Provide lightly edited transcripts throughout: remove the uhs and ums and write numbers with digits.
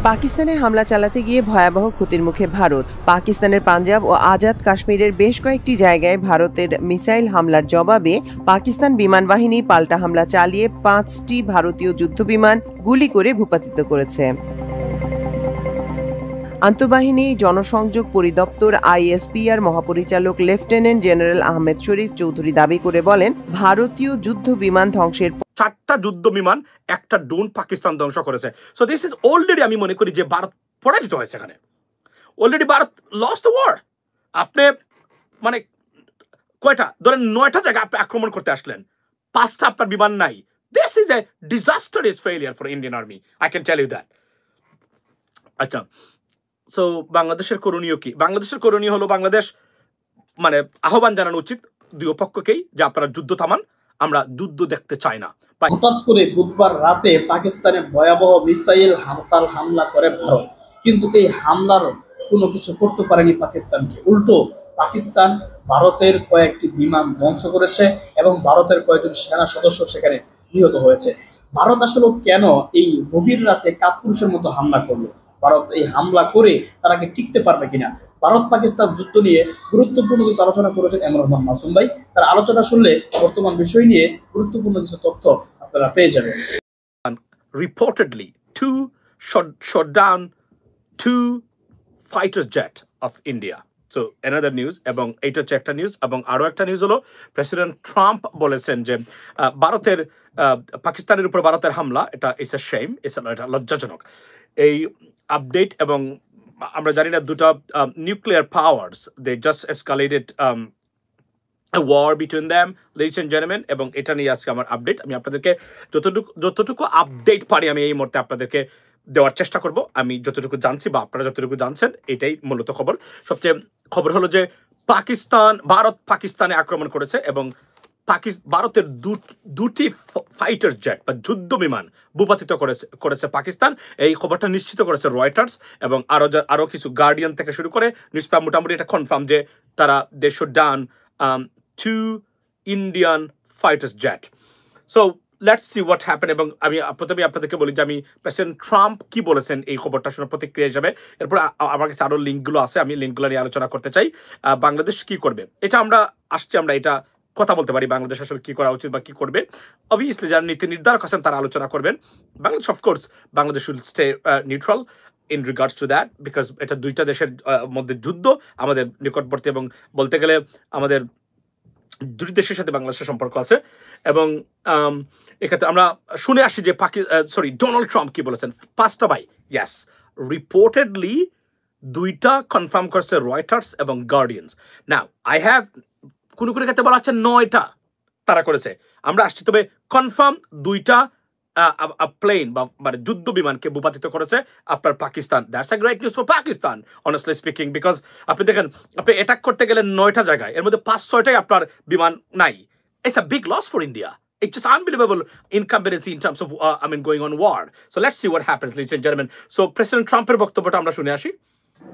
পাকিস্তানে হামলা চালাতে গিয়ে ভয়াবহ ক্ষতির মুখে ভারত। পাকিস্তানের পাঞ্জাব ও আজাদ কাশ্মীরের বেশ কয়েকটি জায়গায় ভারতের মিসাইল হামলার জবাবে পাকিস্তান বিমান বাহিনী পাল্টা হামলা চালিয়ে 5টি ভারতীয় যুদ্ধবিমান গুলি করে ভূপাতিত করেছে। আন্তঃবাহিনী জনসংযোগ পরিদপ্তর আইএসপিআর মহাপরিচালক লেফটেন্যান্ট জেনারেল আহমেদ শরীফ চৌধুরী দাবি করে বলেন, ভারতীয় যুদ্ধ বিমান ধ্বংসের 4টা যুদ্ধ বিমান একটা ড্রোন পাকিস্তান ধ্বংস করেছে। সো দিস ইজ অলরেডি, আমি মনে করি যে ভারত পরাজিত হয়েছে, এখানে already Bharat lost the war. আপনি মানে কয়টা ধরেন 9টা জায়গায় আপনি আক্রমণ করতে আসলেন, 5টা আপনার বিমান নাই। This is a disastrous failure for Indian army, I can tell you that. আচ্ছা, সো বাংলাদেশের করণীয় কি? বাংলাদেশের করণীয় হলো, বাংলাদেশ মানে আহ্বান জানানো উচিত দুই পক্ষকেই যে আপনারা যুদ্ধ থামান, আমরা যুদ্ধ দেখতে চাই না। হঠাৎ করে বুধবার রাতে পাকিস্তানে ভয়াবহ মিসাইল হামলা করে ভারত, কিন্তু এই হামলার কোনো কিছু করতে পারেনি পাকিস্তানকে। উল্টো পাকিস্তান ভারতের কয়েকটি বিমান ধ্বংস করেছে এবং ভারতের কয়েকজন সেনা সদস্য সেখানে নিহত হয়েছে। ভারত আসলে কেন এই গভীর রাতে কাপুরুষের মতো হামলা করলো? ভারত এই হামলা করে তারা কি টিকতে পারবে কিনা? ভারত পাকিস্তান যুদ্ধ নিয়ে গুরুত্বপূর্ণ কিছু আলোচনা করেছেন এম রহমান মাসুম ভাই। তার আলোচনা শুনলে বর্তমান বিষয় নিয়ে গুরুত্বপূর্ণ কিছু তথ্য আপনারা পেয়ে যাবেন। Reportedly, shot down 2 fighter jet of India. So another news, এবং এইটা হচ্ছে একটা নিউজ। এবং আরো একটা নিউজ হলো, প্রেসিডেন্ট ট্রাম্প বলেছেন যে ভারতের পাকিস্তানের উপর ভারতের হামলা, এটা ইটস এ শেম, এটা লজ্জাজনক। এই আপডেট, এবং আমরা জানি না দুটো nuclear powers, they just escalated a war between them, ladies and gentlemen, এবং এটা নিয়ে আজকে আমার আপডেট। আমি আপনাদেরকে যতটুকু আপডেট পারি আমি এই মুহূর্তে আপনাদেরকে দেওয়ার চেষ্টা করব। আমি যতটুকু জানছি বা আপনারা যতটুকু জানছেন, এটাই মূলত খবর। সবচেয়ে খবর হলো যে ভারত পাকিস্তানে আক্রমণ করেছে এবং ভারতের দুটি ফাইটার জেট বা যুদ্ধ বিমান ভূপাতিত করেছে পাকিস্তান। এই খবরটা নিশ্চিত করেছে রয়টার্স, এবং আরো কিছু গার্ডিয়ান থেকে শুরু করে নিউজ পেপার মোটামুটি এটা কনফার্ম যে তারা দে shot down 2 Indian fighters jet. So let's see what happened. এবং আমি প্রথমে আপনাদেরকে বলি যে আমি প্রেসিডেন্ট ট্রাম্প কি বলেছেন এই খবরটা শুনে প্রতিক্রিয়া হিসাবে। এরপর আমার কাছে আরো লিঙ্কগুলো আছে, আমি লিঙ্কগুলো নিয়ে আলোচনা করতে চাই। বাংলাদেশ কি করবে এটা আমরা এটা কথা বলতে পারি, বাংলাদেশ আসলে কি করা উচিত বা কি করবে। অবভিয়াসলি যারা নীতি নির্ধারক আছেন তারা আলোচনা করবেন। Bangladesh of course, Bangladesh will stay neutral in regards to that, because এটা দুইটা দেশের মধ্যে যুদ্ধ, আমাদের নিকটবর্তী এবং বলতে গেলে আমাদের দুই দেশের সাথে বাংলাদেশের সম্পর্ক আছে। এবং এক্ষেত্রে আমরা শুনে আসি যে ডোনাল্ড ট্রাম্প কি বলেছেন। 5টা ভাই, ইয়েস, রিপোর্টেডলি 2টা কনফার্ম করছে রয়টার্স এবং গার্ডিয়ানস। নাও আই হ্যাভ কোন ক্ষেত্রে বলা হচ্ছে 9টা তারা করেছে, আমরা আসছি। তবে কনফার্ম 2টা প্লেন বা মানে যুদ্ধ বিমানকে ভূপাতিত করেছে আপনার Pakistan. That's a great news for Pakistan, honestly speaking, because আপনি দেখেন আপনি অ্যাটাক করতে গেলে 9টা জায়গায়, এর মধ্যে 5-6টাই আপনার বিমান নাই। It's a big loss for India. It's just unbelievable incompetency in terms of going on war. So let's see what happens, ladies and gentlemen. So President Trump's বক্তব্যটা আমরা শুনে আসি।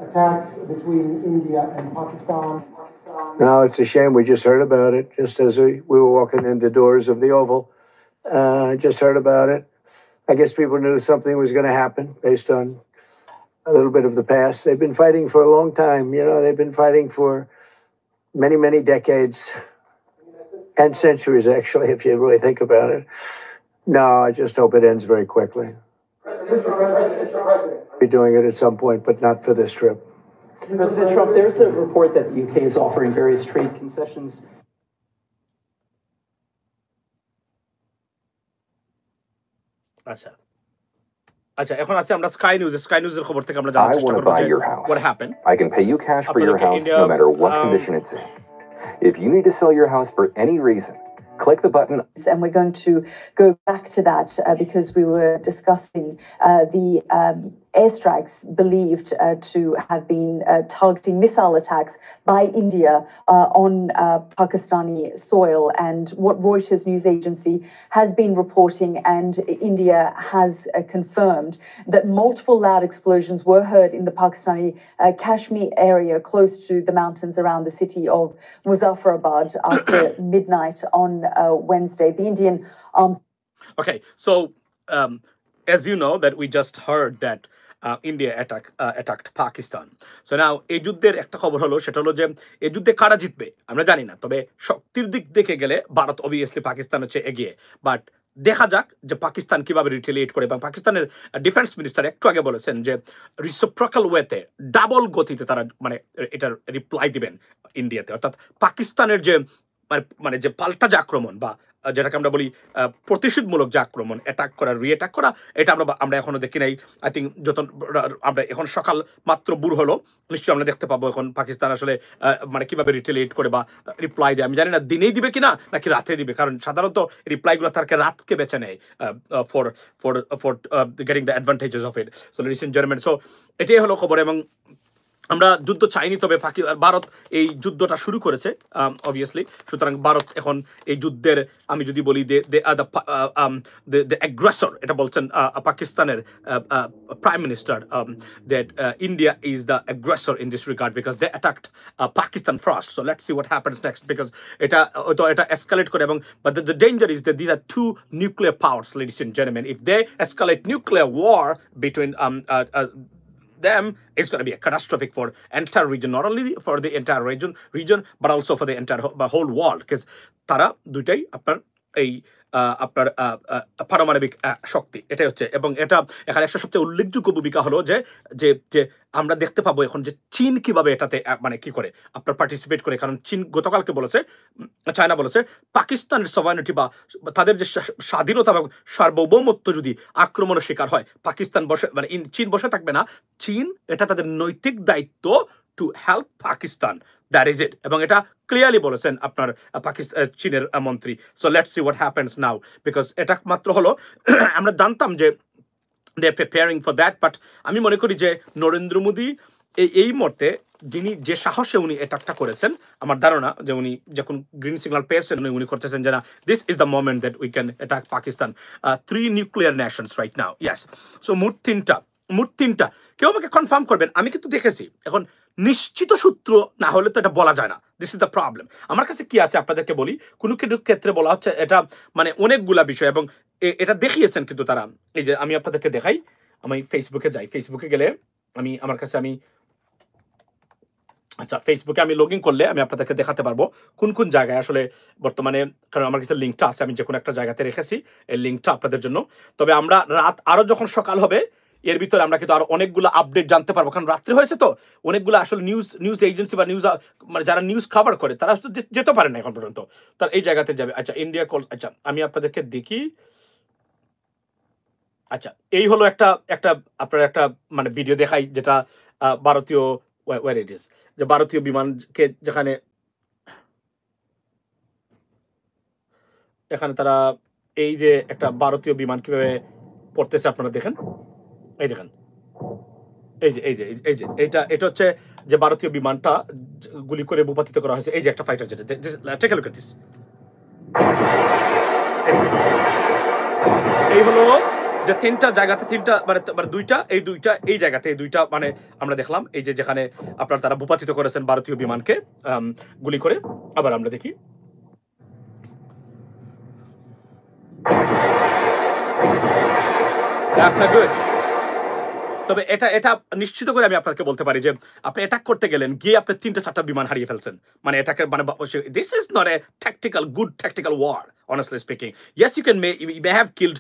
Attacks between India and Pakistan. No, it's a shame. We just heard about it just as we were walking in the doors of the Oval. Just heard about it. I guess people knew something was going to happen based on a little bit of the past. They've been fighting for a long time. They've been fighting for many, many decades and centuries, actually, if you really think about it. No, I just hope it ends very quickly. Mr. President. We'll be doing it at some point, but not for this trip. President Trump, there's a report that the UK is offering various trade concessions. আচ্ছা, এখন আছে আমরা sky নিউজের খবর থেকে আমরা জানার চেষ্টা করব যে what happened. I can pay you cash for your house no matter what condition it's in. If you need to sell your house for any reason, click the button. And we're going to go back to that because we were discussing the airstrikes believed to have been targeting missile attacks by India on Pakistani soil, and what Reuters news agency has been reporting, and India has confirmed that multiple loud explosions were heard in the Pakistani Kashmir area close to the mountains around the city of Muzaffarabad after midnight on Wednesday. The Indian Okay, so as you know that we just heard that India attacked Pakistan. So now এই যুদ্ধের একটা খবর হলো, সেটা হলো যে এই যুদ্ধে কারা জিতবে আমরা জানি না, তবে শক্তির দিক দেখে গেলে ভারত অবভিয়াসলি পাকিস্তান হচ্ছে এগিয়ে, বাট দেখা যাক যে পাকিস্তান কিভাবে রিটেলিয়েট করে। এবং পাকিস্তানের ডিফেন্স মিনিস্টার একটু আগে বলেছেন যে রিসিপ্রোকাল ওয়েতে ডাবল গতিতে তারা মানে এটার রিপ্লাই দিবেন ইন্ডিয়াতে, অর্থাৎ পাকিস্তানের যে মানে যে পাল্টা যে আক্রমণ বা যেটাকে আমরা বলি প্রতিশোধমূলক যে আক্রমণ, অ্যাটাক করা, রিঅ্যাটাক করা, এটা আমরা এখনো দেখি নাই। আই থিঙ্ক যত আমরা এখন সকাল মাত্র বুর হলো, নিশ্চয়ই আমরা দেখতে পাবো এখন পাকিস্তান আসলে মানে কিভাবে রিটেলিয়েট করে বা রিপ্লাই দেয়। আমি জানি না দিনেই দিবে কিনা নাকি রাতে দিবে, কারণ সাধারণত রিপ্লাইগুলো তাকে রাতকে বেছে নেয় for for for getting the advantages of it. So ladies and gentleman, so এটাই হলো খবর। এবং আমরা যুদ্ধ চাইনি, তবে ভারত এই যুদ্ধটা শুরু করেছে অবভিয়াসলি। সুতরাং ভারত এখন এই যুদ্ধের, আমি যদি বলি দ্য অ্যাগ্রেসর, এটা বলছেন পাকিস্তানের prime minister, that India is the aggressor in this regard because they attacked Pakistan first. So let's see what happens next, because এটা এসকালেট করে। এবং but the danger is that this are two nuclear powers, ladies and gentleman. If they escalate nuclear war between them, it's going to be a catastrophic for entire region, not only for the entire region but also for the entire whole world, because তারা দুইটাই আপনার এই আপনার পারমাণবিক শক্তি, এটাই হচ্ছে। এবং এটা এখানে একটা সবচেয়ে উল্লেখযোগ্য ভূমিকা হলো যে যে যে আমরা দেখতে পাবো এখন যে চীন কিভাবে এটাতে মানে কি করে আপনার পার্টিসিপেট করে। কারণ চীন গতকালকে বলেছে, চায়না বলেছে, পাকিস্তানের সভারেনিটি বা তাদের যে স্বাধীনতা এবং সার্বভৌমত্ব যদি আক্রমণের শিকার হয়, পাকিস্তান বসে মানে চীন বসে থাকবে না। চীন এটা তাদের নৈতিক দায়িত্ব to help Pakistan, that is it. এবং এটা ক্লিয়ারলি বলেছেন আপনার চীনের মন্ত্রী। So let's see what happens now, because এটা মাত্র হলো আমরা জানতাম যে they are preparing for that, but আমি মনে করি যে নরেন্দ্র মোদী এই মুহূর্তে যিনি যে সাহসে উনি অ্যাটাকটা করেছেন, আমার ধারণা যে উনি যখন গ্রিন সিগন্যাল পেয়েছেন উনি করতেছেন যে না, this is the moment that we can attack Pakistan. 3 nuclear Nations right now, yes. So মোট তিনটা কেউ আমাকে কনফার্ম করবেন, আমি কিন্তু দেখেছি। এখন নিশ্চিত সূত্র না হলে তো এটা বলা যায় না, দিস ইজ দ্য প্রবলেম। আমার কাছে কি আছে আপনাদেরকে বলি, কোনো ক্ষেত্রে বলা হচ্ছে এটা মানে অনেকগুলা বিষয়, এবং এটা দেখিয়েছেন কিন্তু তারা। এই যে আমি আপনাদেরকে দেখাই, আমি ফেসবুকে যাই, ফেসবুকে গেলে আমার কাছে আচ্ছা ফেসবুকে আমি লগ ইন করলে আমি আপনাদেরকে দেখাতে পারবো কোন কোন জায়গায় আসলে বর্তমানে, কারণ আমার কাছে লিঙ্কটা আছে, আমি যে কোনো একটা জায়গাতে রেখেছি এই লিঙ্কটা আপনাদের জন্য। তবে আমরা রাত আরো যখন সকাল হবে এর ভিতরে আমরা কিন্তু আরো অনেকগুলো আপডেট জানতে পারবো, কারণ রাত্রে হয়েছে তো অনেকগুলো আসলে নিউজ এজেন্সি বা মানে যারা নিউজ কভার করে তারা আসলে যেতে পারে না এখন পর্যন্ত, তার এই জায়গাতে যাবে। আচ্ছা ইন্ডিয়া কল, আচ্ছা আমি আপনাদেরকে দেখি। আচ্ছা এই হলো একটা আপনার একটা মানে ভিডিও দেখাই, যেটা ভারতীয় ওয়্যার ইট ইজ, যে ভারতীয় বিমানকে যেখানে এখানে তারা এই যে একটা ভারতীয় বিমান কিভাবে পড়তেছে আপনারা দেখেন, এই দেখেন, এই যে এটা হচ্ছে যে ভারতীয় বিমানটা গুলি করে ভূপাতিত করা হয়েছে। এই যে একটা fighter jet, take a look at this. এই হলো যে তিনটা জায়গাতে, মানে দুইটা এই জায়গাতে, এই দুইটা মানে আমরা দেখলাম এই যে যেখানে আপনার তারা ভূপাতিত করেছেন ভারতীয় বিমানকে গুলি করে। আবার আমরা দেখি, তবে এটা নিশ্চিত করে আমি আপনাকে বলতে পারি যে আপনি অ্যাটাক করতে গেলেন, গিয়ে আপনি 3-4টা বিমান হারিয়ে ফেলছেন। মানে এটাকে মানে this is not a good tactical war, honestly speaking. Yes, you may have killed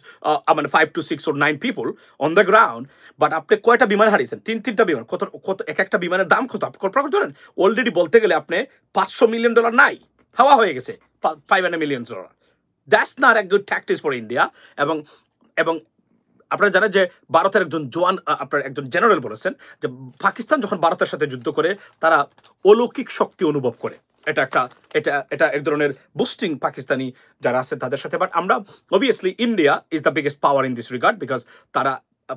5 to 6 or 9 people on the ground, but আপনি কয়টা বিমান হারিয়েছেন? 3টা বিমান। কত একটা বিমানের দাম কত আপনি ধরেন? অলরেডি বলতে গেলে আপনি $500 মিলিয়ন নাই, হাওয়া হয়ে গেছে $500 million. That's not a good tactics for India. এবং আপনারা জানেন যে ভারতের একজন জওয়ান, আপনার একজন জেনারেল বলেছেন যে পাকিস্তান যখন ভারতের সাথে যুদ্ধ করে তারা অলৌকিক শক্তি অনুভব করে। এটা এক ধরনের বুস্টিং পাকিস্তানি যারা আছে তাদের সাথে। বাট আমরা obviously India is the biggest power in this regard, because তারা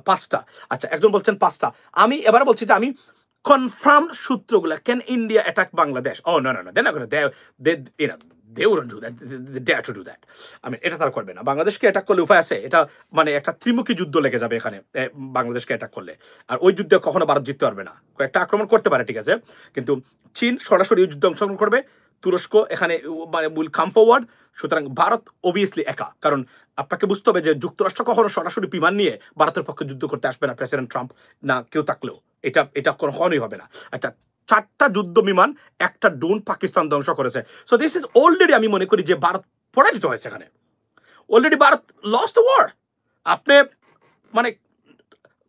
5টা। আচ্ছা একজন বলছেন 5টা, আমি এবার বলছি যে আমি কনফার্ম সূত্রগুলা, can India attack Bangladesh? Oh no, they wouldn't do that. They dare to do that. এটা তারা করবে না। বাংলাদেশকে অ্যাটাক করলে উপায় আছে, এটা মানে একটা ত্রিমুখী যুদ্ধ লেগে যাবে এখানে বাংলাদেশকে অ্যাটাক করলে। আর ওই যুদ্ধে কখনো ভারত জিততে পারবে না। কয়েকটা আক্রমণ করতে পারে ঠিক আছে, কিন্তু চীন সরাসরি ওই যুদ্ধে অংশগ্রহণ করবে, তুরস্ক এখানে মানে উইল কাম ফরওয়ার্ড। সুতরাং ভারত অবভিয়াসলি একা, কারণ আপনাকে বুঝতে হবে যে যুক্তরাষ্ট্র কখনো সরাসরি বিমান নিয়ে ভারতের পক্ষে যুদ্ধ করতে আসবে না, প্রেসিডেন্ট ট্রাম্প না কেউ থাকলেও এটা কখনোই হবে না। আচ্ছা, 4টা যুদ্ধ বিমান, একটা ড্রোন পাকিস্তান ধ্বংস করেছে। সো দিস ইজ অলরেডি, আমি মনে করি যে ভারত পরাজিত হয়েছে এখানে, already Bharat lost the war. আপনি মানে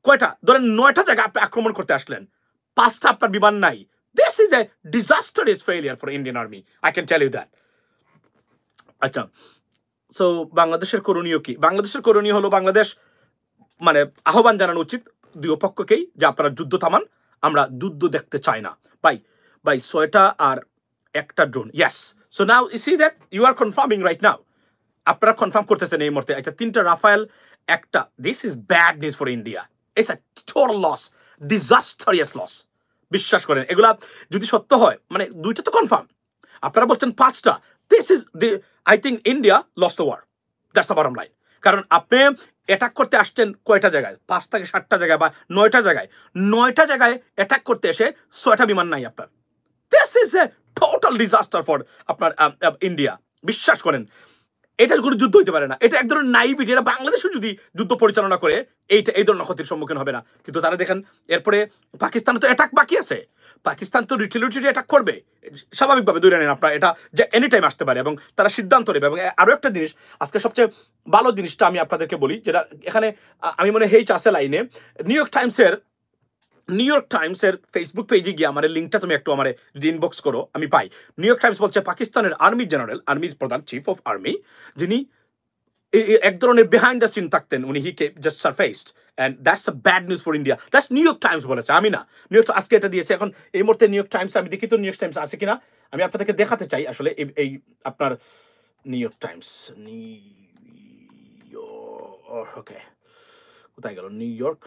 কয়টা ধরেন 9টা জায়গায় আপনি আক্রমণ করতে আসলেন, 5টা আপনার বিমান নাই। This is a disastrous failure for Indian Army, I can tell you that. আচ্ছা, সো বাংলাদেশের করণীয় কি? বাংলাদেশের করণীয় হলো বাংলাদেশ মানে আহ্বান জানানো উচিত দুই পক্ষকেই যে আপনারা যুদ্ধ থামান, আমরা যুদ্ধ দেখতে চাই না। ভাই 6টা আর একটা drone, yes. So now you see that you are confirming right now, আপনারা কনফার্ম করতেছেন এই মুহূর্তে। আচ্ছা, 3টা রাফায়েল, একটা, this is bad news for India, it's a total loss, disastrous loss. বিশ্বাস করেন, এগুলা যদি সত্য হয়, মানে 2টা তো কনফার্ম, আপনারা বলছেন 5টা, this is the, I think India lost the war, that's the bottom line. কারণ আপনি অ্যাটাক করতে আসছেন কয়টা জায়গায়, 5 থেকে 7টা জায়গায় বা 9টা জায়গায়, 9টা জায়গায় অ্যাটাক করতে এসে 6টা বিমান নাই আপনার। This is A total disaster for আপনার ইন্ডিয়া। বিশ্বাস করেন, এটা কোনো যুদ্ধ হইতে পারে না, এটা এক ধরনের নাইভিটি। এটা বাংলাদেশও যদি যুদ্ধ পরিচালনা করে এই ধরনের ক্ষতির সম্মুখীন হবে না। কিন্তু তারা দেখেন এরপরে পাকিস্তান তো অ্যাটাক বাকি আছে, পাকিস্তান তো রিটেলিটরি অ্যাটাক করবে স্বাভাবিকভাবে, ধরে নেন আপনার এটা যে এনি টাইম আসতে পারে, এবং তারা সিদ্ধান্ত নেবে। এবং আরও একটা জিনিস, আজকে সবচেয়ে ভালো জিনিসটা আমি আপনাদেরকে বলি, যেটা এখানে আমি মনে হেইচ আছে লাইনে, নিউ ইয়র্ক টাইমসের ফেসবুক পেজে গিয়ে আমার লিঙ্কটা তুমি একটু আমার ইনবক্স করো, আমি পাই। নিউ ইয়র্ক টাইমস বলছে পাকিস্তানের আর্মি জেনারেল, আর্মির প্রধান, চিফ অফ আর্মি, যিনি এক ধরনের বিহাইন্ড দ্য সিন থাকতেন, উনি he just surfaced, and that's a bad news for India. That's New York Times বলেছে, আমি না। নিউ ইয়র্ক আজকে এটা দিয়েছে। এখন এই মুহূর্তে নিউ ইয়র্ক টাইমস, আমি দেখি তো নিউ ইয়র্ক টাইমস আছে কিনা, আমি আপনাদেরকে দেখাতে চাই আসলে এই আপনার নিউ ইয়র্ক টাইমস, ওকে, কোথায় গেল নিউ ইয়র্ক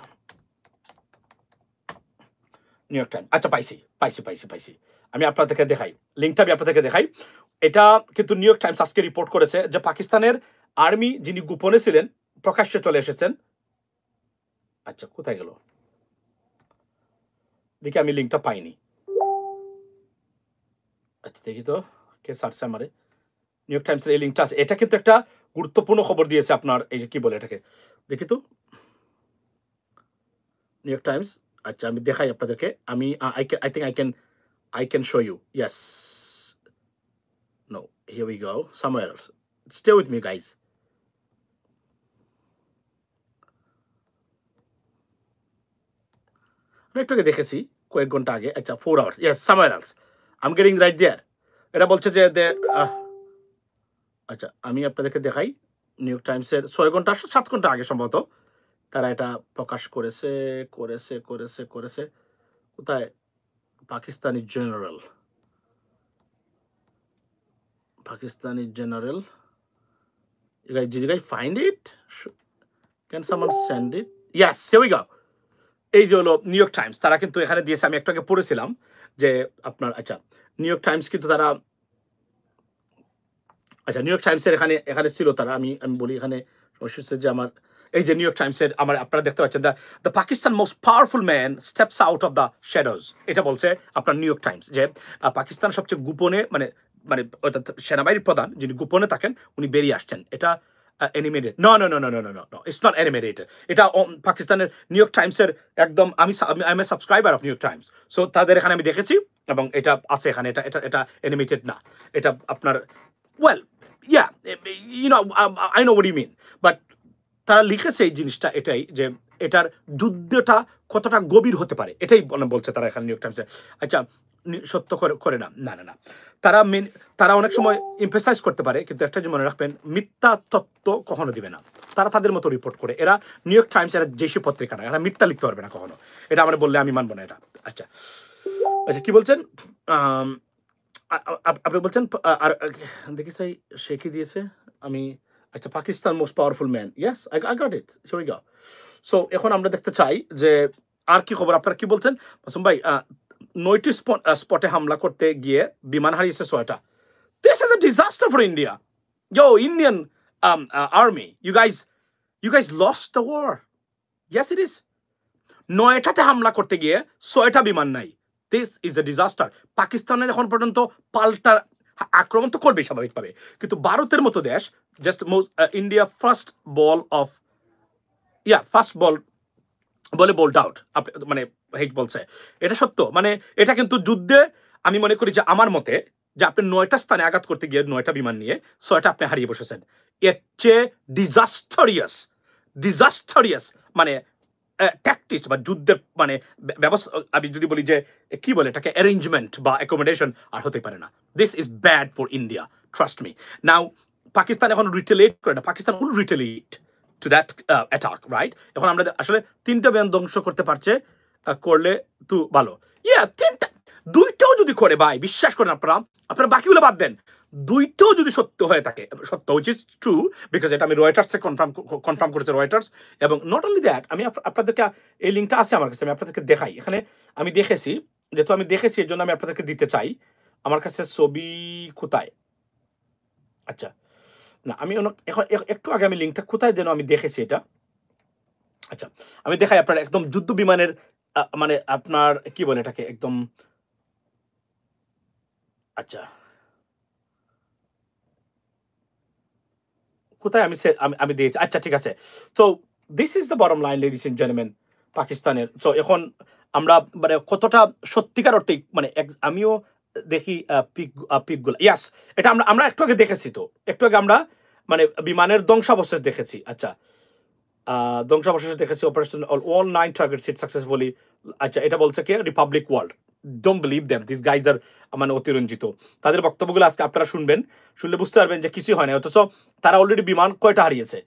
টাইম? আচ্ছা, পাইছি। আমি আপনাদেরকে দেখাই লিঙ্কটা, আমি আপনাদেরকে দেখাই। এটা কিন্তু নিউ ইয়র্ক টাইমস আজকে রিপোর্ট করেছে যে পাকিস্তানের আর্মি যিনি গোপনে ছিলেন প্রকাশ্যে চলে এসেছেন। আচ্ছা, কোথায় গেল দেখি, আমি লিঙ্কটা পাইনি। আচ্ছা, দেখি তো কে সার্চে আমারে। নিউ ইয়র্ক টাইমসের এই লিঙ্কটা আছে, এটা কিন্তু একটা গুরুত্বপূর্ণ খবর দিয়েছে আপনার, এই যে কি বলে এটাকে, দেখি তো নিউ ইয়র্ক টাইমস। আচ্ছা, আমি দেখাই আপনাদেরকে, আমি I can show you. Yes. No, here we go. Somewhere else. Stay with me, guys. আমি একটু দেখেছি কয়েক ঘন্টা আগে। আচ্ছা, 4 hours. Yes, somewhere else. I'm getting right there. এটা বলছে যে আচ্ছা, আমি আপনাদেরকে দেখাই নিউ ইয়র্ক টাইমসের 6 ঘন্টা 7 ঘন্টা আগে সম্ভবত তারা এটা প্রকাশ করেছে। কোথায়? Pakistani general, did you guys find it? Can someone send it? Yes, here we go. এই যে হলো নিউ ইয়র্ক টাইমস, তারা কিন্তু এখানে দিয়েছে, আমি একটু আগে পড়েছিলাম যে আপনার, আচ্ছা নিউ ইয়র্ক টাইমস কিন্তু তারা, আচ্ছা নিউ ইয়র্ক টাইমসের এখানে ছিল তারা, আমি বলি এখানে যে আমার এই যে নিউ ইয়র্ক টাইমসের আমার, আপনারা দেখতে পাচ্ছেন the Pakistan most powerful man steps out of the shadows. এটা বলছে আপনার নিউ ইয়র্ক টাইমস, যে পাকিস্তান সবচেয়ে গোপনে মানে সেনাবাহিনীর প্রধান যিনি গোপনে থাকেন উনি বেরিয়ে আসছেন। এটা animated, no, it's not animated. এটা পাকিস্তানের নিউ ইয়র্ক টাইমসের একদম, আমি a subscriber of New York Times, so তাদের এখানে আমি দেখেছি এবং এটা আছে এখানে, এটা অ্যানিমেটেড না, এটা আপনার, well yeah, you know, I know what you mean, but তারা লিখেছে এই জিনিসটা এটাই, যে এটার যুদ্ধটা কতটা গভীর হতে পারে, এটাই বলছে তারা এখানে নিউ ইয়র্ক টাইমসে। আচ্ছা, সত্য করে না, তারা অনেক সময় এমফেসাইজ করতে পারে, কিন্তু একটা যে মনে রাখবেন, মিথ্যা তত্ত্ব কখনো দিবে না, তারা তাদের মতো রিপোর্ট করে। এরা নিউ ইয়র্ক টাইমস, এরা যেসব পত্রিকা না, এরা মিথ্যা লিখতে পারবে না কখনো, এটা আমরা বললে আমি মানবো না এটা। আচ্ছা, কি বলছেন আপনি? বলছেন আর দেখি চাই সে কি দিয়েছে, আমি, আচ্ছা, Pakistan most powerful man, yes, I got it, here we go. So এখন আমরা দেখতে চাই যে আর কি খবর, আপনারা কি বলছেন? মাসুম ভাই, 9টি স্পটে হামলা করতে গিয়ে বিমান হারিয়েছে 6টা। This is a disaster for India. Yo, Indian army, you guys lost the war. Yes, it is. 9টাতে হামলা করতে গিয়ে 6টা বিমান নাই। This is a disaster. পাকিস্তানের এখন পর্যন্ত পাল্টা আক্রমণ তো করবে স্বাভাবিকভাবে, কিন্তু ভারতের মতো দেশ জাস্ট ইন্ডিয়া ফার্স্ট বল বলে বোল্ড আউট, মানে হেট বলছে, এটা সত্য। মানে এটা কিন্তু যুদ্ধে আমি মনে করি যে আমার মতে যে আপনি 9টা স্থানে আঘাত করতে গিয়ে 9টা বিমান নিয়ে 6টা আপনি হারিয়ে বসেছেন, এর চেয়ে ডিজাস্টারিয়াস মানে ট্যাকটিক্স বা যুদ্ধের মানে ব্যবস্থা, আমি যদি বলি যে কি বলে এটাকে অ্যারেঞ্জমেন্ট বা অ্যাকোমোডেশন আর হতে পারে না। This is bad for India, trust me. Now Pakistan এখন রিটেলিয়েট করে না, Pakistan will retaliate to that attack, right? এখন আমরা আসলে 3টা বিমান ধ্বংস করতে পারছে, করলে তো ভালো। ইয়া 2টাও যদি করে ভাই, বিশ্বাস করেন আপনারা বাকিগুলো বাদ দেন, 2টাও যদি সত্য হয়ে থাকে, সত্য উইচ ইজ ট্রু, বিকজ এটা আমি রয়টার্সে কনফার্ম করেছে রয়টার্স। এবং নট অনলি দ্যাট, আমি আপনাদেরকে এই লিঙ্কটা আছে আমার কাছে, আমি আপনাদেরকে দেখাই। এখানে আমি দেখেছি, যেহেতু আমি দেখেছি এর জন্য আমি আপনাদেরকে দিতে চাই। আমার কাছে ছবি কোথায়, আচ্ছা না আমি এখন একটু আগে আমি লিঙ্কটা কোথায় যেন আমি দেখেছি এটা, আচ্ছা আমি দেখাই আপনার একদম যুদ্ধ বিমানের মানে আপনার কি বলে এটাকে একদম, আচ্ছা কোথায় আমি দিয়েছি, আচ্ছা ঠিক আছে। তো this is the bottom line ladies and gentleman পাকিস্তানের। তো এখন আমরা মানে কতটা সত্যিকার অর্থে মানে আমিও দেখি পিকগুলো, ইয়াস এটা আমরা একটু আগে দেখেছি, তো একটু আগে আমরা মানে বিমানের ধ্বংসাবশেষ দেখেছি। আচ্ছা ধ্বংসাবশেষ দেখেছি, operation all 9 target hit successfully. আচ্ছা এটা বলছে কি Republic World, don't believe them, this guys আর মানে অতিরঞ্জিত। তাদের বক্তব্যগুলো আজকে আপনারা শুনবেন, শুনলে বুঝতে পারবেন যে কিছুই হয় না, অথচ তারা অলরেডি বিমান কয়টা হারিয়েছে।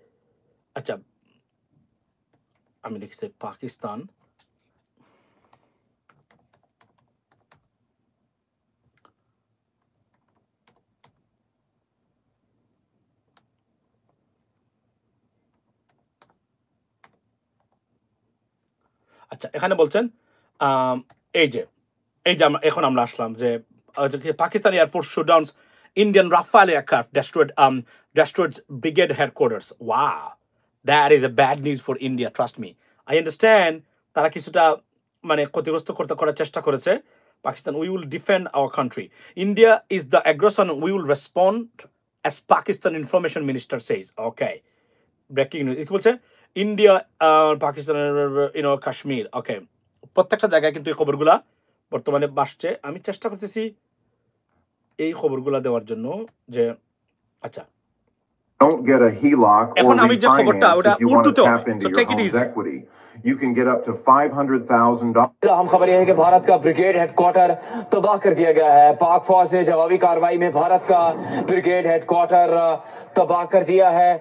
আচ্ছা আমি দেখছি পাকিস্তান, আচ্ছা এখানে বলছেন এই যে এখন আমরা আসলাম যে Pakistan air force shoot down Indian Rafale aircraft destroyed brigade headquarters. Wow, that is a bad news for India, trust me. I understand তারা কিছুটা মানে ক্ষতিগ্রস্ত করার চেষ্টা করেছে Pakistan. We will defend our country. India is the aggressor, we will respond as Pakistan information minister says. Okay, breaking news কি বলছে, India Pakistan Kashmir, ওকে প্রত্যেকটা জায়গায় কিন্তু এই খবরগুলা বর্তমানে আসছে। আমি চেষ্টা করতেছি এই খবরগুলা দেওয়ার জন্য যে আচ্ছা Don't get a HELOC or refinance if you want to tap into your home's equity. You can get up to $500,000. हम खबर यह है कि भारत का ब्रिगेड हेडक्वार्टर तबाह कर दिया गया है। पाक फौज ने जवाबी कार्रवाई में भारत का ब्रिगेड हेडक्वार्टर तबाह कर दिया है।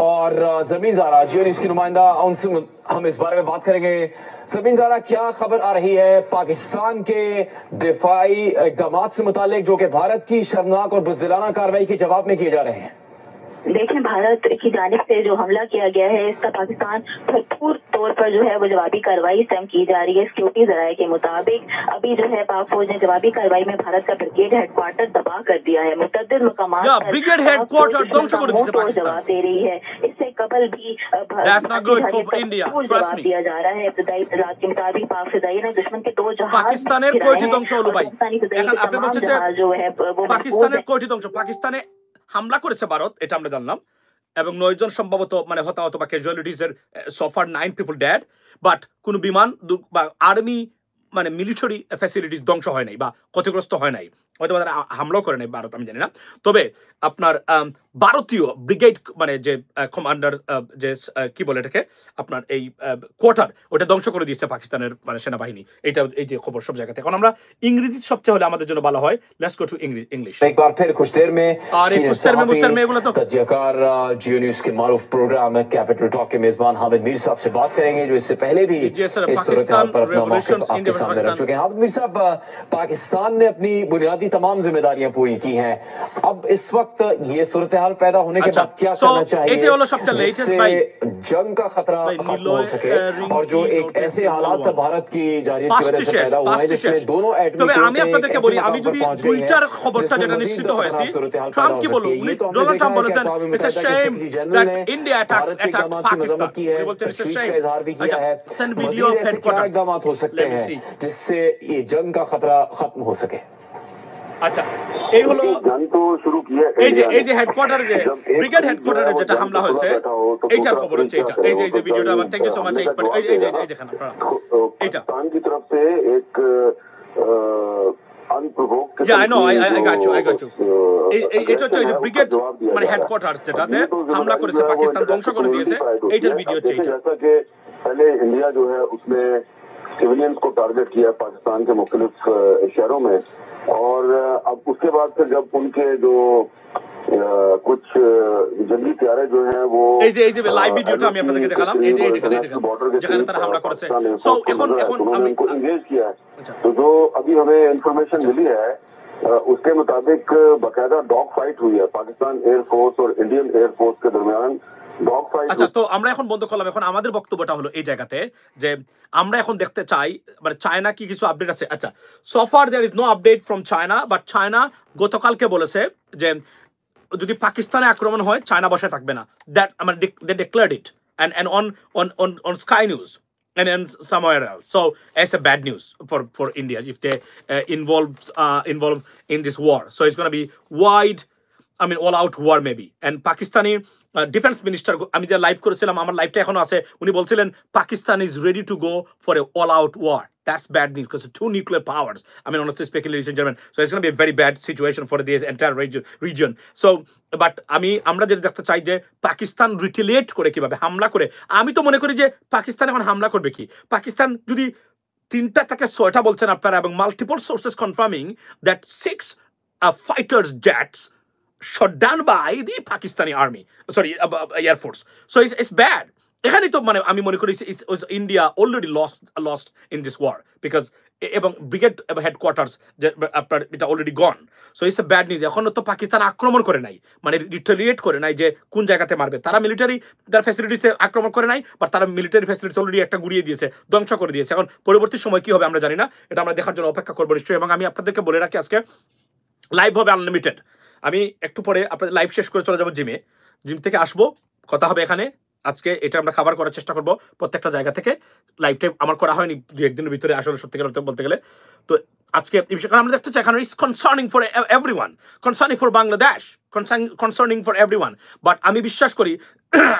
और जमीन ज़ारा जियो न्यूज़ की नुमाइंदा, उनसे हम इस बारे में बात करेंगे। जमीन ज़ारा, क्या खबर आ रही है पाकिस्तान के दिफाई इक़दाम से मुतालिक जो कि भारत की शर्मनाक और बुज़दिलाना कार्रवाई के जवाब में किए जा रहे हैं? देखें, भारत की जानिब से जो हमला किया गया है इसका पाकिस्तान भरपूर तौर पर जो है वो जवाबी कार्रवाई स्वयं की जा रही है। सिक्योरिटी जराये के मुताबिक अभी जो है पाक फौज ने जवाबी कार्रवाई में भारत का ब्रिगेड हेडक्वार्टर तबाह कर दिया है। मुतअद्दिद मकामात पर जवाब दे रही है। इससे कबल भी जवाब दिया जा रहा है। इब्तदाई इत्तलात के मुताबिक पाक फिज़ाइया ने दुश्मन के 2 जहाज जो है पाकिस्ताने হামলা করেছে ভারত, এটা আমরা জানলাম, এবং 9 জন সম্ভবত মানে হতাহত বা ক্যাজুয়ালিটিস এর সফার 9 পিপল ডেড, বাট কোন বিমান বা আর্মি মানে মিলিটারি ফ্যাসিলিটিস ধ্বংস হয় নাই বা ক্ষতিগ্রস্ত হয় নাই, হয়তো তারা হামলাও করে নাই ভারত, আমি জানি না। তবে আপনার ভারতীয় ব্রিগেড মানে যে কমান্ডার যে কি বলে এটাকে আপনার এই কোয়ার্টার, ওটা ধ্বংস করে দিয়েছে পাকিস্তানের মানে সেনাবাহিনী। এটা এই যে খবর সব জায়গাতে। এখন আমরা ইংরেজি সবচেয়ে হলে আমাদের জন্য ভালো হয়। Let's go to English. एक बार फिर कुछ देर में এগুলো তো तजियाकार जियो न्यूज़ के मारूफ प्रोग्राम कैपिटल टॉक के मेजबान हामिद मीर साहब से बात करेंगे, जो इससे पहले भी इस सूरत-ए-हाल पर अपना मौक़िफ़ आपके सामने रख चुके हैं। हामिद मीर साहब, पाकिस्तान ने अपनी बुनियादी तमाम जिम्मेदारियां पूरी की हैं। अब इस वक्त ये सूरत-ए-हाल पैदा होने के बाद क्या करना चाहिए जिससे जंग का खतरा खत्म हो सके, और जो एक ऐसे हालात भारत की जारियत की वजह से पैदा हुआ है जिसमें दोनों एटमी আমি আপনাদেরকে বলি, আমি যদি দুইটার খবরটা যেটা নিশ্চিত হয়েছি, ট্রাম্প কি বলল, ডোনাল্ড ট্রাম্প বলেছেন it's a shame that India attack Pakistan. উনি বলছেন ইটস আ শেম। আচ্ছা সেন্ড ভিডিও हेडक्वार्टर हो सकते हैं जिससे ये जंग का खतरा खत्म हो सके। আচ্ছা এই হলো এই যে হেডকোয়ার্টার যে ব্রিগেড হেডকোয়ার্টারে যেটা হামলা হয়েছে এইটার খবর হচ্ছে এটা এই যে ভিডিওটা আমার থ্যাংক ইউ সো মাচ এই দেখেন আপনারা এটা की तरफ से एक unprovoked Yeah, I know. I got you. এটা হচ্ছে যে ব্রিগেড মানে হেডকোয়ার্টার যেটাতে হামলা করেছে পাকিস্তান ধ্বংস করে দিয়েছে এইটার ভিডিও হচ্ছে এটা जैसा कि पहले इंडिया जो है उसने सिविलियंस को टारगेट किया पाकिस्तान के मुख्तलिफ शहरों में और अब उसके बाद फिर जब उनके जो कुछ जंगी प्यारे जो हैं वो এই যে লাইভ ভিডিওটা আমি আপনাদেরকে দেখালাম এই দেখেন যেখানে তারা হামলা করেছে সো এখন আমি उनको एंगेज किया है तो जो अभी हमें इंफॉर्मेशन मिली है उसके मुताबिक बाकायदा डॉग फाइट हुई है पाकिस्तान एयरफोर्स और इंडियन एयरफोर्स के दरमियान डॉग फाइट আচ্ছা তো আমরা এখন বন্ধ করলাম এখন আমাদের বক্তব্যটা হলো এই জায়গাতে যে আমরা এখন দেখতে চাই মানে চায়না কি কিছু আপডেট আছে আচ্ছা so far there is no update from China but China গতকালকে বলেছে যে যদি পাকিস্তানে আক্রমণ হয় চায়না বসে থাকবে না দ্যাট মানে they declared it and on Sky News and somewhere else so it's a bad news for India if they involved in this war so it's going to be wide I mean all out war maybe and Pakistani defense minister আমি যে live করেছিলাম আমার লাইভটা এখনো আছে উনি বলছিলেন Pakistan is ready to go for a all out war that's bad news because two nuclear powers I mean honestly speaking ladies and gentlemen so it's going to be a very bad situation for the entire region so but আমরা যেটা দেখতে চাই যে Pakistan retaliate করে কিভাবে হামলা করে আমি তো মনে করি যে পাকিস্তান এখন হামলা করবে কি পাকিস্তান যদি 3টা থেকে 6টা বলছেন আপনারা এবং multiple sources confirming that 6 fighters jets shot down by the Pakistani army sorry air force so it's bad এখানে তো মানে আমি মনে করি India already lost in this war because এবং ব্রিগেড হেডকোয়ার্টার্স আপনার এটা already gone so it's a bad news এখনো তো পাকিস্তান আক্রমণ করে নাই মানে রিটেলিয়েট করে নাই যে কোন জায়গাতে মারবে তারা মিলিটারি তার ফ্যাসিলিটিসে আক্রমণ করে নাই বা তারা মিলিটারি ফ্যাসিলিটিস অলরেডি একটা গুড়িয়ে দিয়েছে ধ্বংস করে দিয়েছে এখন পরবর্তী সময় কি হবে আমরা জানি না এটা আমরা দেখার জন্য অপেক্ষা করবো নিশ্চয়ই এবং আমি আপনাদেরকে বলে রাখি আজকে লাইভ হবে আনলিমিটেড আমি একটু পরে আপনাদের লাইভ শেষ করে চলে যাবো জিম থেকে আসবো কথা হবে এখানে আজকে এটা আমরা কভার করার চেষ্টা করব প্রত্যেকটা জায়গা থেকে লাইভ টাইম আমার করা হয়নি দু একদিনের ভিতরে আসলে সত্যি কথা বলতে গেলে তো আজকে এই বিষয়টা আমরা দেখতে চাই কারণ it's concerning for everyone concerning for Bangladesh concerning for everyone but আমি বিশ্বাস করি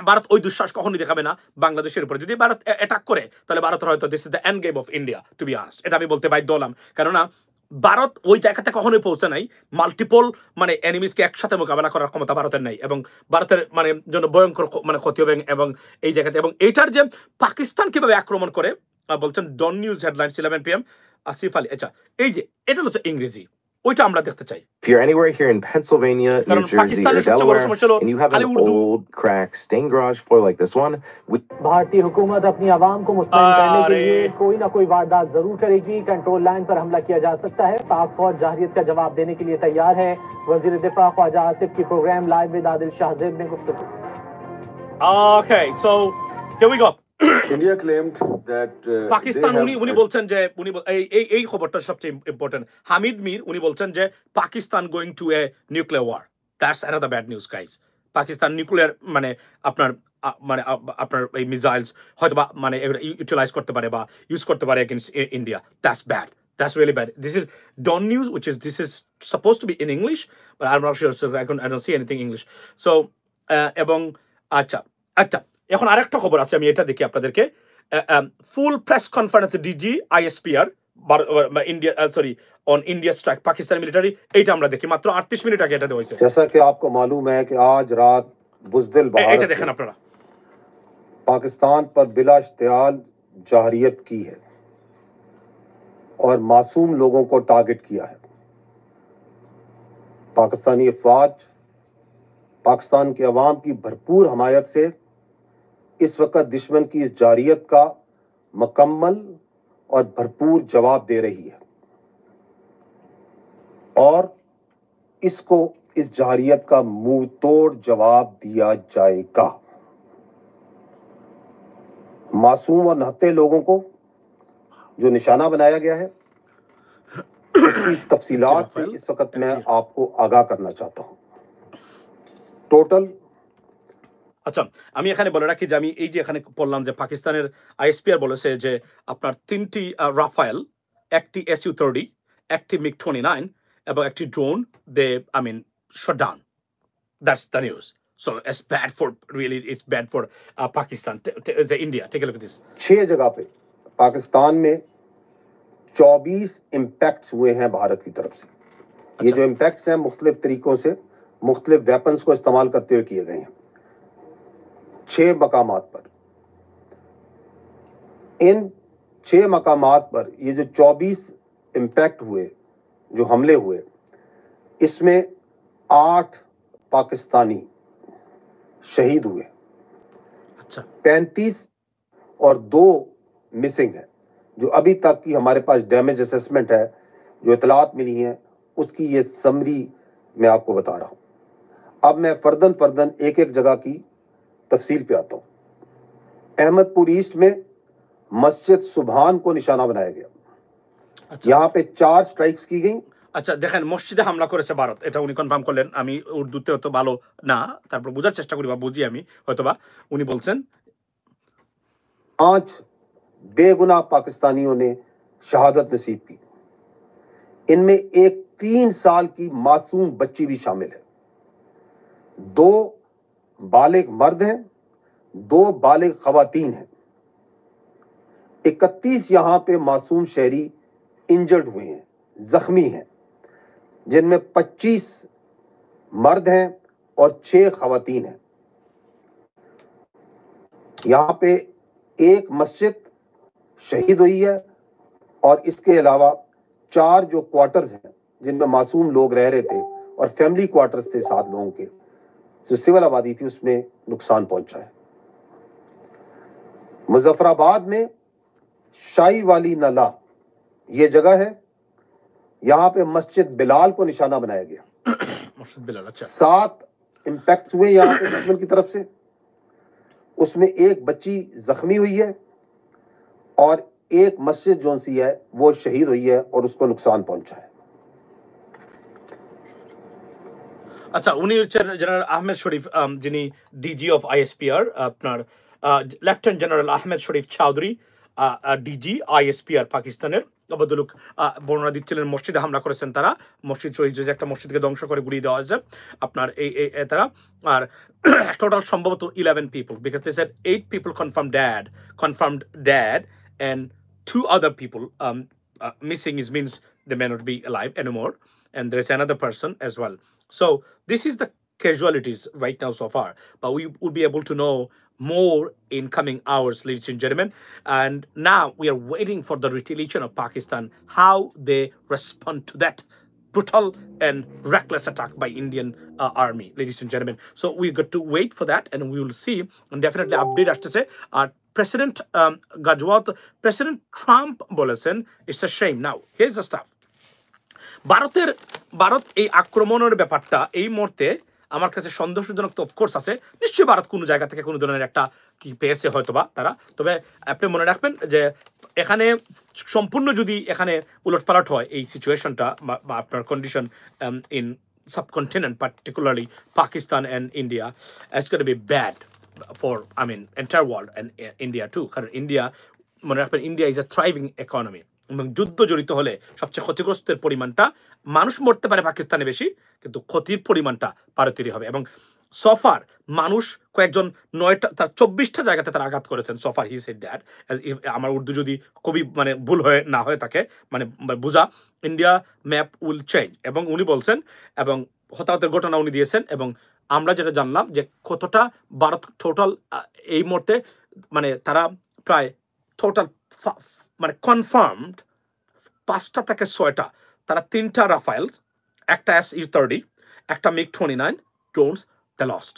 ভারত ওই দুঃসাহস কখনোই দেখাবে না বাংলাদেশের উপরে যদি ভারত অ্যাটাক করে তাহলে ভারতের হয়তো this is the end game of India to be honest এটা আমি বলতে বাধ্য হলাম কেননা ভারত ওই জায়গাতে কখনোই পৌঁছে নাই মাল্টিপল মানে এনিমিসকে একসাথে মোকাবেলা করার ক্ষমতা ভারতের নাই এবং ভারতের মানে জন্য ভয়ঙ্কর মানে ক্ষতি হবে এবং এই জায়গাতে এবং এইটার যে পাকিস্তান কিভাবে আক্রমণ করে বলছেন Dawn news headline 11 PM Asif Ali আচ্ছা এই যে এটা হচ্ছে ইংরেজি ওইটা আমরা দেখতে চাই If you're anywhere here in Pennsylvania, New Jersey, or Delaware, and you have an old, cracked, stained garage floor like this one, भारतीय हुकूमत अपनी आवाम को मुतमईन करने के लिए कोई ना कोई वारदात जरूर करेगी कंट्रोल लाइन पर हमला किया जा सकता है पाक फौज जाहिरियत का जवाब देने के लिए तैयार है वजीर दिफा ख्वाजा आसिफ की programme live with Adil Shahzeb ने गुफ्तगू Okay, so here we go. India claimed that Pakistan উনি বলছেন যে উনি এই খবরটা সবচেয়ে ইম্পর্টেন্ট হামিদ মির উনি বলছেন যে Pakistan going to a nuclear war that's another bad news guys Pakistan nuclear মানে আপনার এই মিসাইলস হয়তো বা মানে ইউটিলাইজ করতে পারে বা ইউজ করতে পারে against India that's bad that's really bad this is Dawn News which is this is supposed to be in English but I'm not sure so I don't see anything English so এবং আচ্ছা এখন আরেকটা খবর আছে আমি এটা দেখি আপনাদেরকে full press conference DG ISPR India sorry on India strike Pakistan military এইটা আমরা দেখি মাত্র 38 মিনিট আগে এটা দেওয়া হয়েছে जैसा कि आपको मालूम है कि आज रात बुज़दिल এটা দেখেন আপনারা पाकिस्तान पर बिला इश्तियाल जाहिरियत की है और मासूम लोगों को टारगेट किया है पाकिस्तानी अफवाज पाकिस्तान के अवाम की भरपूर हमायत से इस वक्त दुश्मन की इस जारियत का मुकम्मल और भरपूर जवाब दे रही है और इसको इस जारियत का मुंह तोड़ जवाब दिया जाएगा मासूम और नहत्ते लोगों को जो निशाना बनाया गया है उसकी तफसीलात से इस वक्त मैं आपको आगाह करना चाहता हूं টোটাল আচ্ছা আমি এখানে বলে রাখি যে আমি এই যে এখানে বললাম যে পাকিস্তানের আইএসপিআর বলেছে যে আপনার 3টি রাফায়েল একটি SU-30 একটি MiG-29 এবং একটি drone they shot down. That's the news. So it's bad for it's bad for Pakistan. India. Take a look at this. 6 जगह पे पाकिस्तान में 24 इम्पैक्ट्स हुए हैं भारत की तरफ से। ये जो इम्पैक्ट्स हैं मुख्तलिफ तरीकों से मुख्तलिफ वेपन्स को इस्तेमाल करते हुए किए गए हैं 6 मकामात पर। इन 6 मकामात पर ये जो 24 इम्पैक्ट हुए, जो हमले हुए, इसमें 8 पाकिस्तानी शहीद हुए, 35 और 2 मिसिंग है। जो अभी तक की हमारे पास डैमेज असेसमेंट है, जो इतलात मिली हैं, उसकी ये समरी मैं आपको बता रहा हूं। अब मैं फर्दन एक एक जगह की तफसील पे आता हूं। अहमदपुर ईस्ट में मस्जिद सुभान को निशाना बनाया गया। यहाँ पे 4 स्ट्राइक्स की गई। আচ্ছা দেখেন মসজিদে হামলা করেছে ভারত, এটা উনি কনফার্ম করলেন। আমি উর্দুতে অত ভালো না, তারপর বোঝার চেষ্টা করি বা বুঝি আমি হয়তোবা। উনি বলছেন 5 बेगुनाह पाकिस्तानियों ने शहादत नसीब की। इनमें एक 3 साल की मासूम बच्ची भी शामिल है। 2 बालिग मर्द हैं, 2 बालिग खवातीन हैं। 31 यहां पे मासूम शहरी इंजर्ड हुए हैं, जख्मी हैं, जिनमें 25 मर्द हैं और 6 खवातीन हैं। यहां पे एक मस्जिद शहीद हुई है और इसके अलावा 4 जो क्वार्टर्स हैं जिनमें मासूम लोग रह रहे थे और फैमिली क्वार्टर्स थे 7 लोगों के, जो सिविल आबादी थी, उसमें नुकसान पहुंचा है। मुजफ्फराबाद में शाही वाली नला ये जगह है, यहां पे मस्जिद बिलाल को निशाना बनाया गया। मस्जिद बिलाल, अच्छा। 7 इम्पैक्ट हुए यहां पे दुश्मन की तरफ से, उसमें एक बच्ची जख्मी हुई है और एक मस्जिद जोन सी है वो शहीद हुई है और उसको नुकसान पहुंचा है। আচ্ছা উনি হচ্ছেন জেনারেল আহমেদ শরীফ, যিনি ডিজি অফ আইএসপিআর, আপনার লেফটেন্যান্ট জেনারেল আহমেদ শরীফ চৌধুরী, ডিজি আইএসপিআর পাকিস্তানের। অবদলুক বর্ণনা দিচ্ছিলেন মসজিদে হামলা করেছেন তারা। মসজিদ শহীদ যে একটা মসজিদকে ধ্বংস করে গুড়িয়ে দেওয়া হয়েছে আপনার এই তারা। আর টোটাল সম্ভবত 11 people, because they said 8 people confirmed dead and 2 other people missing. Is means they may not be alive anymore, and there is another person as well. So this is the casualties right now so far, but we would be able to know more in coming hours, ladies and gentlemen. And now we are waiting for the retaliation of Pakistan, how they respond to that brutal and reckless attack by Indian army, ladies and gentlemen. So we got to wait for that, and we will see, and definitely update as to say President Gajwat, President Trump বলেছেন it's a shame. Now here's the stuff. Bharat এই আক্রমণের ব্যাপারটা এই মুহূর্তে আমার কাছে সন্দেহজনক তো অফকোর্স আছে। নিশ্চয়ই ভারত কোনো জায়গা থেকে কোনো ধরনের একটা কি পেয়েছে হয়তোবা তারা। তবে আপনি মনে রাখবেন যে এখানে সম্পূর্ণ যদি এখানে উলটপালট হয় এই সিচুয়েশনটা বা আপনার condition in subcontinent, particularly Pakistan and India, it's gonna be bad for entire world and India too. কারণ ইন্ডিয়া মনে রাখবেন India is a thriving economy, এবং যুদ্ধ জড়িত হলে সবচেয়ে ক্ষতিগ্রস্তের পরিমাণটা, মানুষ মরতে পারে পাকিস্তানে বেশি, কিন্তু ক্ষতির পরিমাণটা ভারতেরই হবে। এবং সফার মানুষ কয়েকজন 9টা তার 24টা জায়গাতে তারা আঘাত করেছেন সফার। হি সেড দ্যাট, আমার উর্দু যদি খুবই ভুল হয়ে না হয়ে থাকে বোঝা, ইন্ডিয়া ম্যাপ উইল চেঞ্জ। এবং উনি বলছেন, এবং হতাহতের ঘটনা উনি দিয়েছেন, এবং আমরা যেটা জানলাম যে কতটা ভারত টোটাল এই মুহূর্তে তারা প্রায় টোটাল কনফার্মড 5টা থেকে 6টা, তারা 3টা রাফায়েল, একটা SU-30, একটা MiG-29 drones they lost.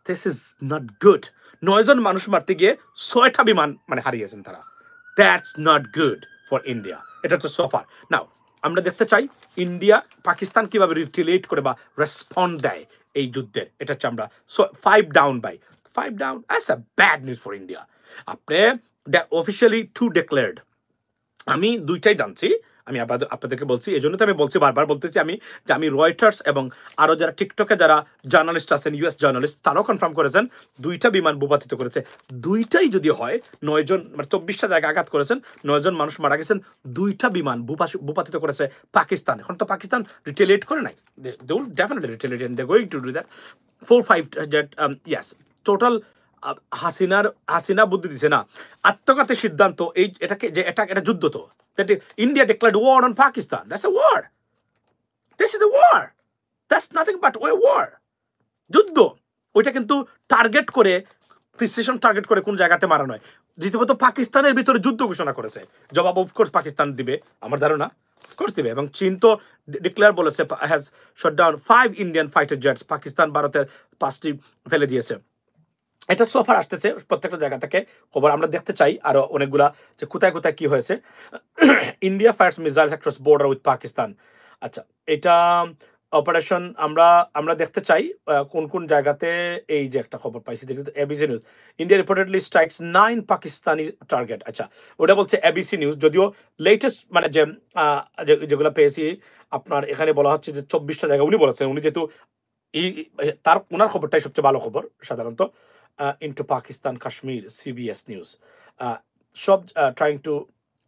This is not good. 9 জন মানুষ মারতে গিয়ে 6টা বিমান হারিয়েছেন তারা। That's not good for India. এটা তো সোফার। নাও আমরা দেখতে চাই ইন্ডিয়া পাকিস্তান কিভাবে রিটেলিয়েট করে বা রেসপন্ড দেয় এই যুদ্ধের। এটা হচ্ছে আমরা 5 down by 5 down. That's a bad news for India. আপনি অফিসিয়ালি 2 ডিক্লেয়ার্ড, আমি 2টাই জানছি, আমি আপনাদেরকে বলছি, এই জন্য তো আমি বলছি, বারবার বলতেছি আমি যে আমি রয়টার্স এবং আরও যারা টিকটকে যারা জার্নালিস্ট আছেন, ইউএস জার্নালিস্ট, তারাও কনফার্ম করেছেন 2টা বিমান ভূপাতিত করেছে। 2টাই যদি হয় 9 জন, মানে 24টা জায়গায় আঘাত করেছেন, 9 জন মানুষ মারা গেছেন, 2টা বিমান ভূপাতিত করেছে পাকিস্তান। এখন তো পাকিস্তান রিটেলিয়েট করে নাই, they will definitely retaliate and they're going to do that. 4-5 jet, yes, total Hasina বুদ্ধি দিছে না, আত্মঘাতের সিদ্ধান্ত, এই এটাকে যে এটা যুদ্ধ, তো that India declared war on Pakistan, that's a war, this is the war, that's nothing but a war, যুদ্ধ। ওইটা কিন্তু টার্গেট করে, প্রিসিশন টার্গেট করে কোন জায়গাতে মারা নয়। দ্বিতীয়ত পাকিস্তানের ভিতরে যুদ্ধ ঘোষণা করেছে, জবাব অফকোর্স পাকিস্তান দিবে আমার ধারণা, অফকোর্স দিবে। এবং চীন তো ডিক্লেয়ার বলেছে has shot down 5 Indian fighter jets, Pakistan ভারতের 5টি ফেলে দিয়েছে। এটা সোফার আসতেছে প্রত্যেকটা জায়গা থেকে খবর, আমরা দেখতে চাই আরো অনেকগুলা যে কোথায় কোথায় কি হয়েছে। India fires missiles across border with Pakistan. আচ্ছা, এটা অপারেশন আমরা দেখতে চাই কোন কোন জায়গাতে। এই যে একটা খবর পাইছি কিন্তু ABC news, India reportedly strikes 9 Pakistani target. আচ্ছা, ওটা বলছে এবিসি নিউজ, যদিও লেটেস্ট মানে যে যেগুলো পেয়েছি আপনার এখানে বলা হচ্ছে যে 24টা জায়গা উনি বলেছেন, উনি যেহেতু ওনার খবরটাই সবচেয়ে ভালো খবর সাধারণত। Into Pakistan Kashmir, CBS news, সব ট্রাইং টু,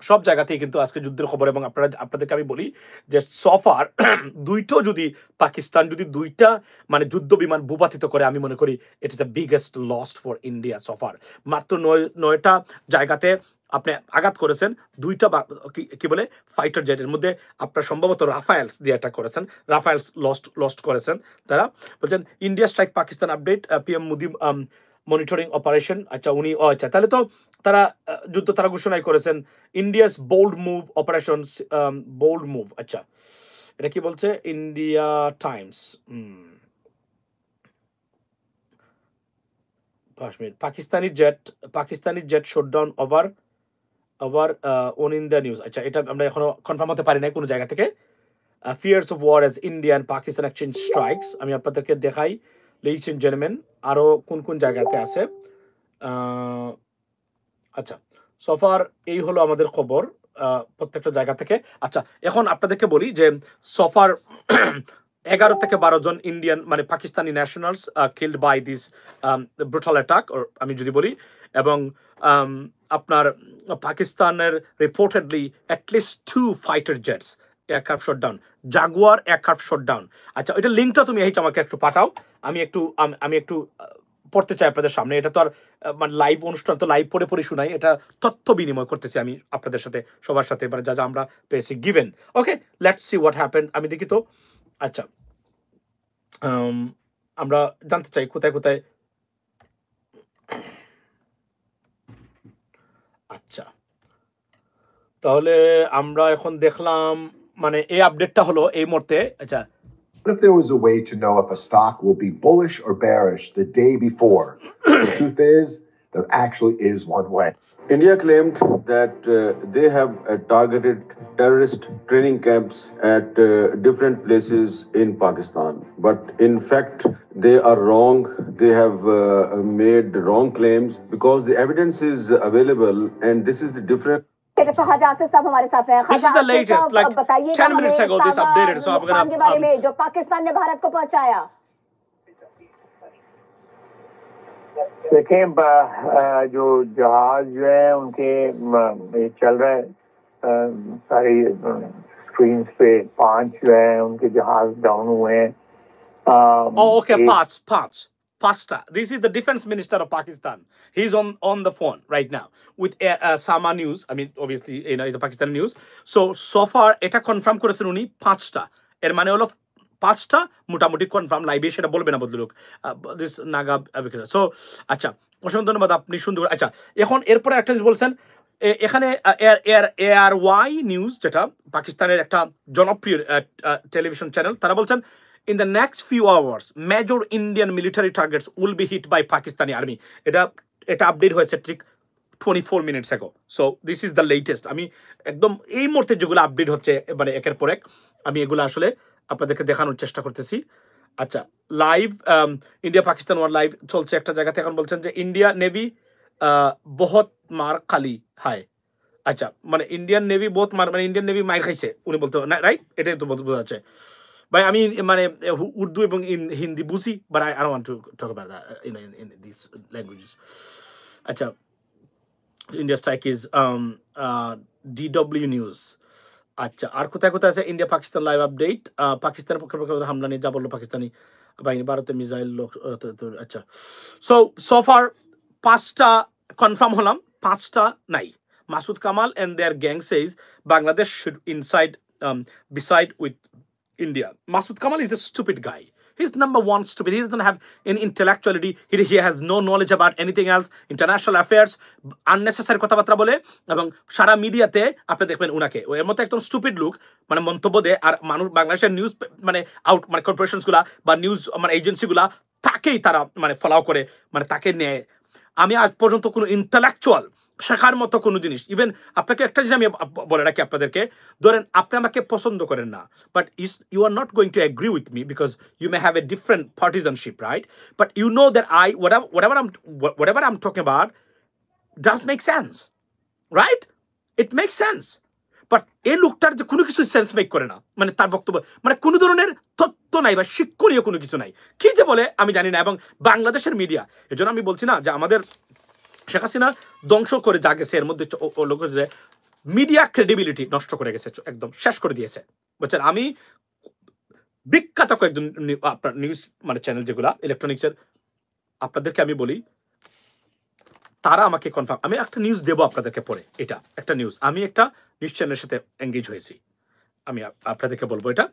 সব জায়গাতেই কিন্তু আজকে যুদ্ধের খবর। এবং আপনাদেরকে আমি বলি যে সফার 2টো যদি পাকিস্তান যদি 2টা মানে যুদ্ধ বিমান ভূপাতিত করে, আমি মনে করি it is the biggest loss for India suffer. মাত্র 9টা জায়গাতে আপনি আঘাত করেছেন, 2টা কি বলে ফাইটার জেটের মধ্যে আপনার সম্ভবত রাফায়েলস দিয়ে অ্যাটাক করেছেন, রাফায়েলস লস্ট করেছেন তারা। বলছেন India strike Pakistan update, PM Modi monitoring operation. আচ্ছা, উনি আচ্ছা, তাহলে তো তারা যুদ্ধ তারা ঘোষণাই করেছেন। India's bold move operation, bold move. আচ্ছা, এটা কি বলছে India Times, Pakistani jet shot down over on India news. আচ্ছা, এটা আমরা এখনো কনফার্ম হতে পারি না কোনো জায়গা থেকে। Fears of war as India and Pakistan exchange strikes, আমি আপনাদেরকে দেখাই লেডিস এন্ড জেন্টলম্যান আরো কোন কোন জায়গাতে আছে। আচ্ছা, সফার এই হলো আমাদের খবর প্রত্যেকটা জায়গা থেকে। আচ্ছা, এখন আপনাদেরকে বলি যে সফার 11 থেকে 12 জন ইন্ডিয়ান মানে Pakistani nationals killed by this brutal attack, আমি যদি বলি। এবং আপনার পাকিস্তানের reportedly at least 2 fighter jets aircraft shot down, Jaguar aircraft shot down. আচ্ছা, এটা লিঙ্কটা তুমি আমাকে একটু পাঠাও, আমি একটু পড়তে চাই আপনাদের সামনে। এটা তো আর মানে লাইভ অনুষ্ঠান, তো লাইভ পড়ে শোনাই, এটা তথ্য বিনিময় করতেছি আমি আপনাদের সাথে, সবার সাথে, মানে যা যা আমরা পেয়েছি given. Okay, let's see what happened, আমি দেখি তো। আচ্ছা, আমরা জানতে চাই কোথায় কোথায়। আচ্ছা, তাহলে আমরা এখন দেখলাম মানে এই আপডেটটা হলো এই মুহূর্তে। আচ্ছা, What if there was a way to know if a stock will be bullish or bearish the day before? The truth is, there actually is one way. India claimed that they have targeted terrorist training camps at different places in Pakistan. But in fact, they are wrong. They have made wrong claims because the evidence is available, and this is the difference. Khwaja Asif साहब हमारे साथ हैं। This is the latest, like 10 minutes ago this updated, so I'm के बारे में जो पाकिस्तान ने भारत को पहुंचाया। देखिए, जो जहाज जो है उनके चल रहे सारी स्क्रीन पे 5 जो है उनके जहाज डाउन हुए हैं। Okay, parts. Pasta. This is the defense minister of Pakistan. He's on the phone right now with Sama News. I mean, obviously, the Pakistan news. So far, এটা কনফার্ম করেছেন উনি 5টা। এর মানে হলো 5টা মোটামুটি কনফার্ম, লাইভে সেটা বলবে না ভদ্রলোক, দিস নাগা বিক্রেতা। সো আচ্ছা, অসংখ্য ধন্যবাদ, আপনি সুন্দর। আচ্ছা, এখন এরপরে একটা জিনিস বলছেন এখানে ARY নিউজ, যেটা পাকিস্তানের একটা জনপ্রিয় টেলিভিশন চ্যানেল, তারা বলছেন in the next few hours major Indian military targets will be hit by Pakistani army. এটা আপডেট হয়েছে ঠিক 24 minutes ago. So this is the latest. আমি একদম এই মুহূর্তে যেগুলো আপডেট হচ্ছে মানে একের পর এক আমি এগুলো আসলে আপনাদেরকে দেখানোর চেষ্টা করতেছি। আচ্ছা, live India Pakistan war live চলছে একটা জায়গাতে। এখন বলছেন যে ইন্ডিয়া নেভি বহুত মার খালি হায়, আচ্ছা মানে ইন্ডিয়ান নেভি বোথ মানে ইন্ডিয়ান নেভি মাইর খাইছে উনি বলতে রাইট এটাই তো বলতে বোঝা যাচ্ছে ভাই আমি মানে উর্দু এবং হিন্দি বুঝি but I don't want to talk about that in this languages আচ্ছা India strike is DW news আচ্ছা আর কোথায় কোথায় আছে ইন্ডিয়া পাকিস্তান লাইভ আপডেট পাকিস্তানের পক্ষে হামলা নিয়ে যা বললো পাকিস্তানি বাহিনী ভারতের মিসাইল আচ্ছা সো ফার 5টা কনফার্ম হলাম 5টা নাই Masood Kamal and their gang says Bangladesh should beside with India. Masood Kamal is a stupid guy. He's number one stupid. He doesn't have any intellectuality. He has no knowledge about anything else. International affairs, unnecessary কথাবার্তা বলে এবং সারা মিডিয়াতে আপনি দেখবেন উনাকে এর মতো একদম স্টুপিড লুক মানে মন্তব্য দেয় আর মানুষ বাংলাদেশের নিউজ মানে আউট মানে কর্পোরেশনস গুলা বা নিউজ মানে এজেন্সিগুলা তাকেই তারা মানে ফলো করে মানে তাকে নেয় আমি আজ পর্যন্ত কোনো ইন্টেলেকচুয়াল শেখার মতো কোনো জিনিস ইভেন আপনাকে একটা জিনিস আমি বলে রাখি আপনাদেরকে ধরেন আপনি আমাকে পছন্দ করেন না but you are not going to agree with me because you may have a different partisanship right but you know that whatever I'm talking about does make sense right it makes sense but এই লোকটার যে কোনো কিছু sense make করে না মানে তার বক্তব্য মানে কোনো ধরনের তথ্য নাই বা শিক্ষণীয় কোনো কিছু নাই কি যে বলে আমি জানি না এবং বাংলাদেশের মিডিয়া এজন্য আমি বলছি না যে আমাদের শেখ হাসিনা ধ্বংস করে যা গেছে এর মধ্যে মিডিয়া ক্রেডিবিলিটি নষ্ট করে গেছে একদম শেষ করে দিয়েছে বুঝছেন আমি বিখ্যাত কয়েকজন আপনার নিউজ মানে চ্যানেল যেগুলা ইলেকট্রনিক্সের আপনাদেরকে আমি বলি তারা আমাকে কনফার্ম আমি একটা নিউজ দেবো আপনাদেরকে পরে এটা একটা নিউজ আমি একটা নিউজ চ্যানেলের সাথে এঙ্গেজ হয়েছি আমি আপনাদেরকে বলবো এটা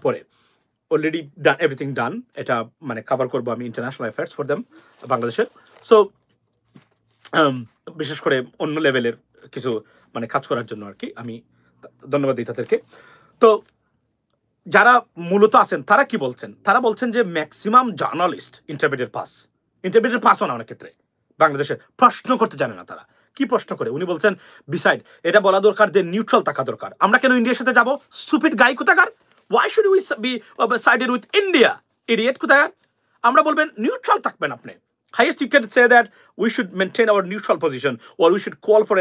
পরে অলরেডি ডান এভরিথিং ডান এটা মানে কভার করবো আমি ইন্টারন্যাশনাল অ্যাফেয়ার্স ফর দেম বাংলাদেশের সো বিশেষ করে অন্য লেভেলের কিছু মানে কাজ করার জন্য আর কি আমি ধন্যবাদ দিই তাদেরকে তো যারা মূলত আছেন তারা কি বলছেন তারা বলছেন যে ম্যাক্সিমাম জার্নালিস্ট ইন্টারমিডিয়েট পাসও না অনেক ক্ষেত্রে বাংলাদেশে প্রশ্ন করতে জানে না তারা কি প্রশ্ন করে উনি বলছেন বিসাইড এটা বলা দরকার যে নিউট্রাল থাকা দরকার আমরা কেন ইন্ডিয়ার সাথে যাব স্টুপিড গাই কোথাকার why should we be sided with India idiot কোথাকার আমরা বলবেন নিউট্রাল থাকবেন আপনি highest you can say that we should maintain our neutral position or we should call for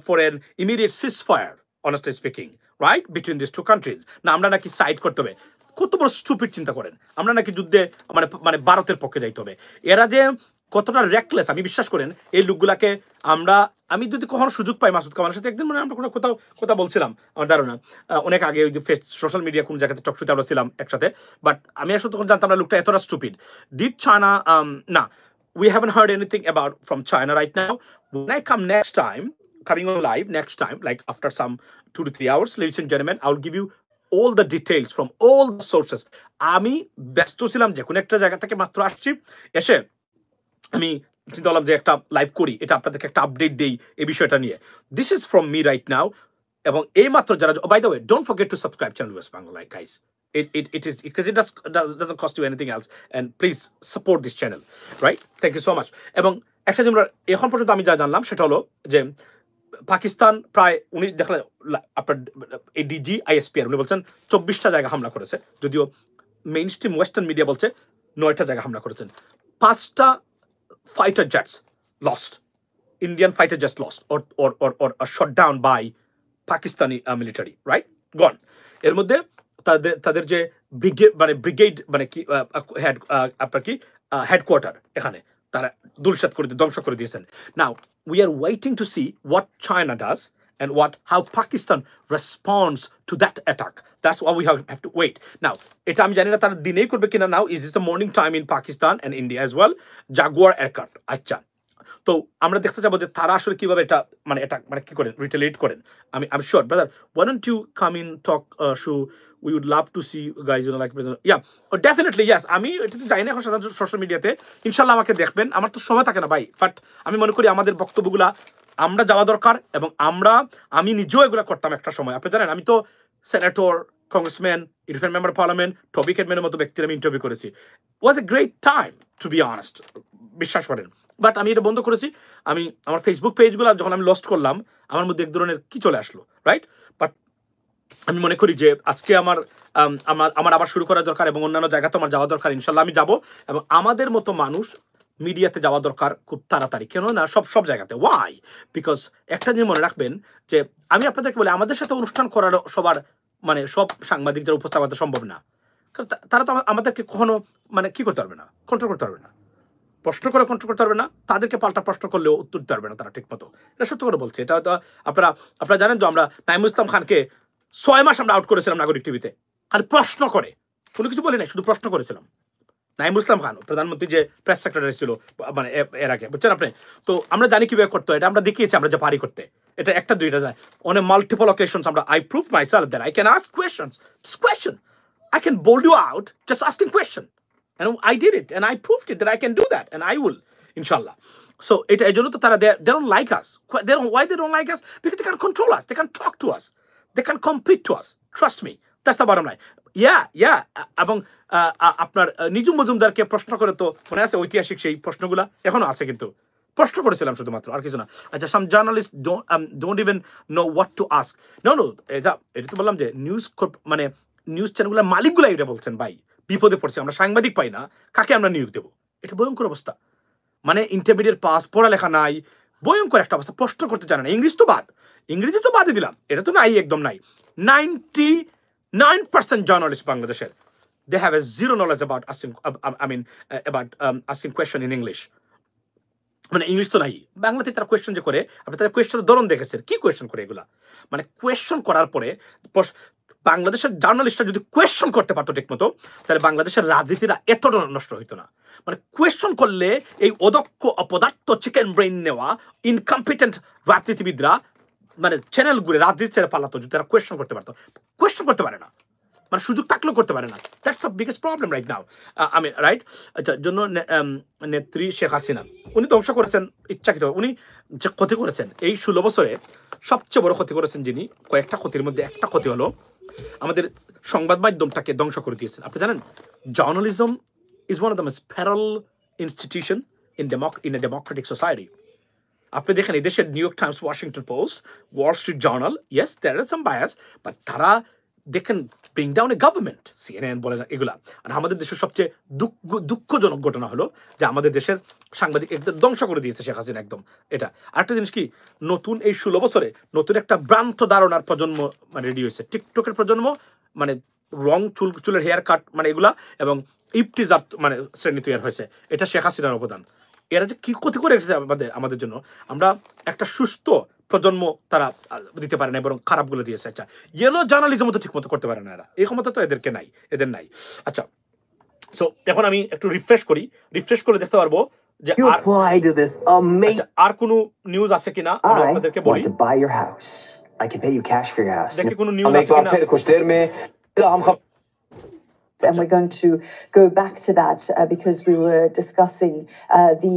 for an immediate ceasefire honestly speaking right between these two countries না আমরা নাকি side করতে হবে কত বড় স্টুপিড চিন্তা করেন আমরা নাকি যুদ্ধে মানে মানে ভারতের পক্ষে যাইতে হবে এরা যে কতটা রেকলেস আমি বিশ্বাস করেন এই লোকগুলাকে আমি যদি কখনো সুযোগ পাই মাসুদ কামালের সাথে একদিন মানে আমরা কোথাও বলছিলাম আমার ধারণা অনেক আগে ওই যে সোশ্যাল মিডিয়া কোন জায়গাতে টকশোতে আমরা ছিলাম একসাথে বাট আমি আসলে তখন জানতাম না লোকটা এতটা স্টুপিড ডিড চায়না না we haven't heard anything about from China right now when I come next time coming on live next time like after some 2 to 3 hours ladies and gentlemen I'll give you all the details from all the sources আমি ব্যস্ত ছিলাম যে কোন একটা জায়গা থেকে মাত্র আসছি এসে আমি চিন্তা করলাম যে একটা লাইভ করি এটা আপনাদেরকে একটা আপডেট দেই এই বিষয়টা নিয়ে this is from me right now এবং এই মাত্র যারা by the way don't forget to subscribe channel West Bangla like guys it is because it doesn't cost you anything else and please support this channel right thank you so much এবং একটা আমরা এখন পর্যন্ত আমি যা জানলাম সেটা হলো যে পাকিস্তান প্রায় উনি দেখলেন আপনার এডিজি আইএসপিআর উনি বলছেন 24টা জায়গা হামলা করেছে যদিও মেইন স্ট্রিম ওয়েস্টার্ন মিডিয়া বলছে 9টা জায়গা হামলা করেছেন 5টা fighter jets lost Indian fighter jets lost or shot down by Pakistani military right gone এর মধ্যে তাদের যে ব্রিগেড মানে কি হেড আপনার কি হেডকোয়ার্টার এখানে তারা দুলশাত করে ধ্বংস করে দিয়েছেন নাও we are waiting to see what China does and how Pakistan responds to that attack. That's why we have to wait. Now, এটা আমি জানি না তারা দিনেই করবে কিনা now is this the morning time in Pakistan and India as well. Jaguar aircraft. আচ্ছা তো আমরা দেখতে যাবো যে তারা আসলে কিভাবে এটা মানে কি করেন রিটেলিয়েট করেন I'm sure brother why don't you come in talk Shu we would love to see you guys like yeah definitely yes আমি এটা তো জানি না এখন সোশ্যাল মিডিয়াতে ইনশাআল্লাহ আমাকে দেখবেন আমার তো সময় থাকে না ভাই বাট আমি মনে করি আমাদের বক্তব্যগুলা আমরা যাওয়া দরকার এবং আমি নিজেও এগুলো করতাম একটা সময় আপনি জানেন আমি তো senator congressman European member parliament Toby কেটম্যানের মতো ব্যক্তির আমি ইন্টারভিউ করেছি was a great time to be honest বিশ্বাস করেন বাট আমি এটা বন্ধ করেছি আমি আমার ফেসবুক পেজগুলো যখন আমি লস্ট করলাম আমার মধ্যে এক ধরনের কি চলে আসলো রাইট বাট আমি মনে করি যে আজকে আমার আবার শুরু করা দরকার এবং অন্যান্য জায়গাতে আমার যাওয়া দরকার ইনশাল্লাহ আমি যাব এবং আমাদের মতো মানুষ মিডিয়াতে যাওয়া দরকার খুব তাড়াতাড়ি, কেন না সব জায়গাতে। ওয়াই? বিকজ একটা জিনিস মনে রাখবেন যে আমি আপনাদেরকে বলি, আমাদের সাথে অনুষ্ঠান করার সবার মানে সব সাংবাদিক যারা উপস্থাপন করা সম্ভব না, কারণ তারা তো আমাদেরকে কখনো মানে কি করতে পারবে না, কন্ট্রোল করতে পারবে না, প্রশ্ন করে কন্ট্রোল করতে পারবে না, তাদেরকে পাল্টা প্রশ্ন করলেও উত্তর দিতে পারবে না তারা ঠিক মতো। এটা সত্য করে বলছে। এটা হয়তো আপনারা জানেন তো, আমরা নাইমুল ইসলাম খানকে 6 মাস আমরা আউট করেছিলাম নাগরিক টিভিতে, আর প্রশ্ন করে, কোনো কিছু বলি নাই, শুধু প্রশ্ন করেছিলাম। নাইমুল ইসলাম খান প্রধানমন্ত্রী যে প্রেস সেক্রেটারি ছিল মানে এর আগে, বুঝছেন আপনি? তো আমরা জানি কিভাবে করতে হয়, এটা আমরা দেখিয়েছি, আমরা যে পারি করতে। এটা একটা দুইটা যায়, অন এ মাল্টিপল অকেশনস আমরা I prove myself that I can ask questions, question I can bold you out just asking question, and I did it and I proved it that I can do that and I will, inshallah. So এটা এজন্য তো তারা they don't like us. Why they don't like us? Because they can control us, they can talk to us, they can compete to us. Trust me, that's the bottom line. Yeah এবং আপনার নিজুম মজুমদারকে প্রশ্ন করে তো মনে আছে ঐতিহাসিক সেই প্রশ্নগুলা এখনো আছে, কিন্তু প্রশ্ন করেছিলাম শুধুমাত্র, আর কিছু না। আচ্ছা, some journalists don't even know what to ask. No এটা তো বললাম যে মানে নিউজ চ্যানেলগুলোর মালিকগুলা এটা বলছেন, ভাই বিপদে পড়ছে, আমরা সাংবাদিক পাই না, কাকে আমরা নিয়োগ দেবো? এটা ভয়ঙ্কর অবস্থা। মানে ইন্টারমিডিয়েট পাস, পড়ালেখা নাই, ভয়ঙ্কর একটা অবস্থা, প্রশ্ন করতে জানে না। ইংরেজি তো বাদে দিলাম, এটা তো নাই, একদম নাই। 99% জার্নালিস্ট বাংলাদেশের they have a zero knowledge about asking question in English. মানে ইংলিশ তো নাই, বাংলাতে তারা কোয়েশ্চন যে করে, আপনি তাদের কোয়েশ্চনের ধরন দেখেছেন, কি কোয়েশ্চন করে এগুলা? মানে কোয়েশ্চন করার পরে বাংলাদেশের জার্নালিস্টরা যদি কোয়েশ্চন করতে পারতো ঠিক মতো, তাহলে বাংলাদেশের রাজনীতিরা এতটা নষ্ট হইতো না। মানে কোয়েশ্চন করলে এই অদক্ষ অপদার্থ চিকেন ব্রেইন নেওয়া ইনকম্পিটেন্ট রাজনীতিবিদরা মানে চ্যানেল ঘুরে রাজনীতি ছেড়ে পালাতো যদি তারা কোয়েশ্চন করতে পারতো। কোয়েশ্চন করতে পারে না, মানে সুযোগ থাকলেও করতে পারে না। That's the biggest problem right now, আমি রাইট। আচ্ছা, জন্য নেত্রী শেখ হাসিনা উনি ধ্বংস করেছেন ইচ্ছাকৃত। উনি যে ক্ষতি করেছেন এই 16 বছরে সবচেয়ে বড় ক্ষতি করেছেন যিনি, কয়েকটা ক্ষতির মধ্যে একটা ক্ষতি হলো আমাদের সংবাদ মাধ্যমটাকে ধ্বংস করে দিয়েছেন। আপনি জানেন journalism is one of the most parallel institution in a democratic society. আপনি দেখেন এই দেশের New York Times, Washington Post, Wall Street Journal, yes there are some bias, but তারা they can bring down a government, CNN বলে না এগুলা। আর আমাদের দেশের সবচেয়ে দুঃখজনক ঘটনা হলো যে আমাদের দেশের সাংবাদিক একদম ধ্বংস করে দিয়েছে শেখ হাসিনা একদম। এটা আরেকটা জিনিস কি, নতুন এই 16 বছরে নতুন একটা ভ্রান্ত ধারণার প্রজন্ম মানে রেডি হয়েছে, টিকটকের প্রজন্ম, মানে রং চুলের হেয়ার কাট মানে এগুলা, এবং ইপটিজার মানে শ্রেণী তৈরি হয়েছে। এটা শেখ হাসিনার অবদান। এরা যে কি ক্ষতি করে রেখেছে আমাদের জন্য, আমরা একটা সুস্থ প্রজন্ম তারা দিতে পারে না, বরং খারাপগুলো দিয়েছে। আচ্ছা, ইয়েলো জার্নালিজম তো ঠিক মতো করতে পারে না এরা, এই ক্ষমতা তো এদের নাই। আচ্ছা, সো এখন আমি একটু রিফ্রেশ করে দেখতে পারবো যে আর কোনো নিউজ আছে কিনা আমি আপনাদেরকে বলি। দেখি কোনো নিউজ আছে কিনা। And we're going to go back to that because we were discussing the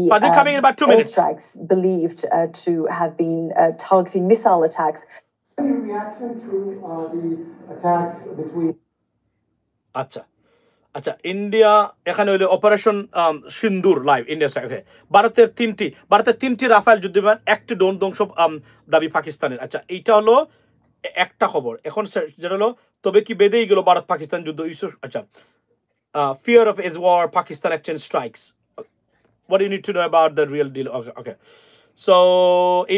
airstrikes believed to have been targeting missile attacks. Any reaction to the attacks between? আচ্ছা, ইন্ডিয়া এখানে হইলো অপারেশন সিন্দুর লাইভ ইন্ডিয়া। ভারতের তিনটি Rafael যুদ্ধবিমান, একটি drone ধ্বংস দাবি পাকিস্তানের। আচ্ছা, এইটা হলো একটা খবর। এখন যেটা হলো, তবে কি বেঁধেই গেল ভারত পাকিস্তান যুদ্ধ? আচ্ছা, fear of is war, Pakistan exchange strikes. What do you need to know about the real deal? Okay. So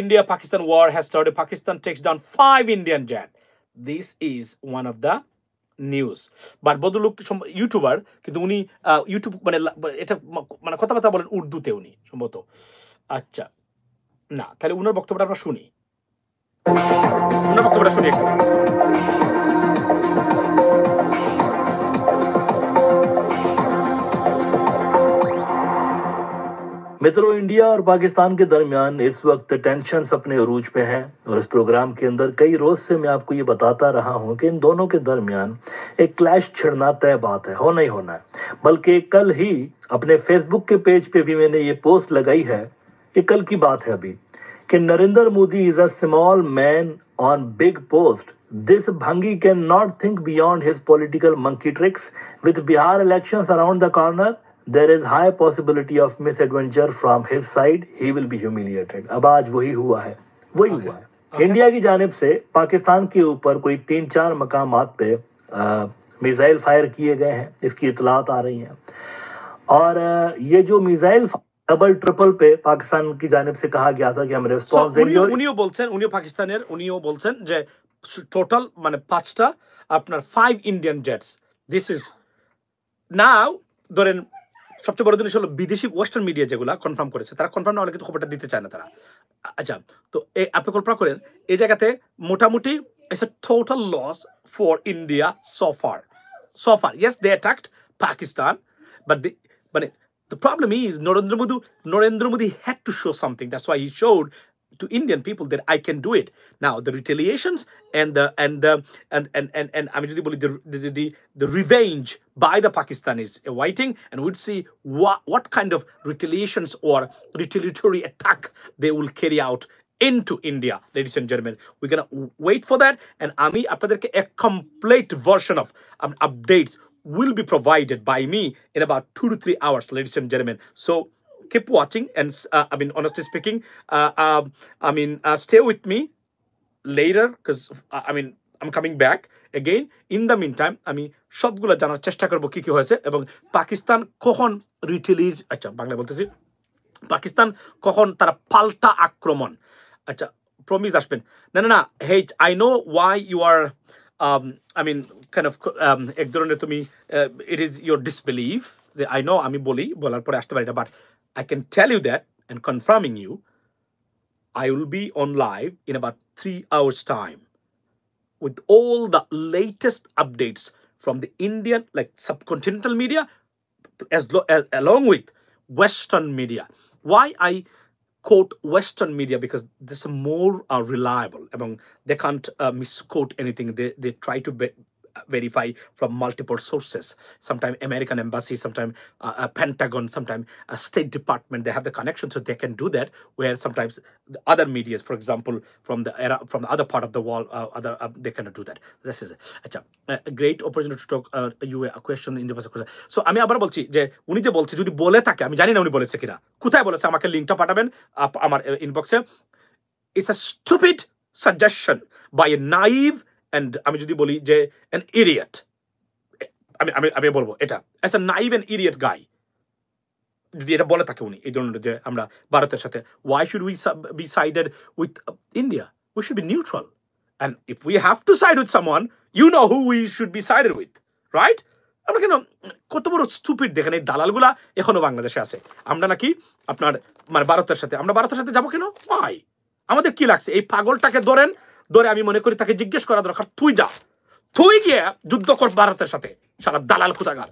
India Pakistan war has started. Pakistan takes down 5 Indian jet. This is one of the news. But বদলুক YouTuber, কিন্তু উনি YouTube মানে এটা মানে কথাবার্তা বলেন উর্দুতে উনি সম্ভবত। আচ্ছা, না তাহলে উনার বক্তব্যটা আমরা শুনি। मित्रों, इंडिया और पाकिस्तान के दरमियान इस वक्त टेंशन्स अपने अरूज पे हैं और इस प्रोग्राम के अंदर कई रोज से मैं आपको ये बताता रहा हूं कि इन दोनों के दरमियान एक क्लैश छिड़ना तय बात है, होना ही होना है। बल्कि कल ही अपने फेसबुक के पेज पे भी मैंने ये पोस्ट लगाई है कि कल की बात है अभी, कि Narendra Modi is a small man on big post. This Bhangi cannot think beyond his political monkey tricks. With Bihar elections around the corner, there is high possibility of misadventure from his side. He will be humiliated. अब आज वही हुआ है। India की जानिब से पाकिस्तान के ऊपर कोई 3-4 मकामात पे मिसाइल फायर किए गए हैं, इसकी इतलात आ रही हैं। और ये जो मिसाइल डबल ट्रिपल पे पाकिस्तान की जानिब से कहा गया था कि हम रेस्पॉन्स देंगे। উনিও পাকিস্তানের উনিও বলছেন যে টোটাল মানে 5টা আপনার 5 Indian jets. This is now ধরেন সবচেয়ে বড় জিনিস হলো বিদেশি ওয়েস্টার্ন মিডিয়া যেগুলা কনফার্ম করেছে, তারা কনফার্ম না হলে কিন্তু খবরটা দিতে চায় না তারা। আচ্ছা, তো আপনি কল্পনা করেন এই জায়গাতে মোটামুটি it's a total loss for India so far. Yes, they attacked Pakistan, but the problem is Narendra Modi had to show something. That's why he showed to Indian people that I can do it. Now the retaliations and I mean the revenge by the Pakistanis awaiting, and we'd see what kind of retaliations or retaliatory attack they will carry out into India, ladies and gentlemen. We're gonna wait for that, and Ami apaderke a complete version of updates will be provided by me in about 2 to 3 hours, ladies and gentlemen. So keep watching, and I mean, honestly speaking, stay with me later, because I mean, I'm coming back again. In the meantime, আমি সবগুলো জানার চেষ্টা করব কি কি হয়েছে এবং পাকিস্তান কখন রিটেলিয়েট, আচ্ছা বাংলা বলতেছি, পাকিস্তান কখন তারা পাল্টা আক্রমণ, আচ্ছা প্রমিস আসবেন না hey, I know why you are I mean kind of এক ধরনের তুমি it is your disbelief. I know আমি বলার পরে আসতে পারি না, but I can tell you that and confirming you I will be on live in about 3 hours time with all the latest updates from the Indian like subcontinental media as along with Western media. Why I quote Western media? Because this is more reliable. They can't misquote anything. They try to verify from multiple sources. Sometimes American embassy, sometimes a Pentagon, sometimes a State Department. They have the connection, so they can do that. Where sometimes the other media, for example, from the other part of the world, they cannot do that. This is a great opportunity to talk you a question in the question. So আমি আবার বলছি যে উনি যে বলছে যদি বলে থাকে, আমি জানি না উনি বলেছে কিনা, কোথায় বলেছে আমাকে লিংকটা পাঠাবেন আমার ইনবক্সে। It's a stupid suggestion by a naive and আমি যদি বলি যে an idiot, আমি বলবো এটা as a naive and idiot guy, যদি এটা বলে থাকে উনি এই ধরনের যে আমরা ভারতের সাথে, why should we be sided with India? We should be neutral, and if we have to side with someone, you know who we should be sided with, right? আমরা কেন কত বড় স্টুপিড দেখেন, এই দালালগুলা এখনো বাংলাদেশে আছে। আমরা নাকি আপনার মানে ভারতের সাথে যাবো কেন? why? আমাদের কি লাগছে? এই পাগলটাকে ধরে আমি মনে করি তাকে জিজ্ঞেস করা দরকার, তুই গিয়ে যুদ্ধ কর ভারতের সাথে, সারা দালাল কোথাকার।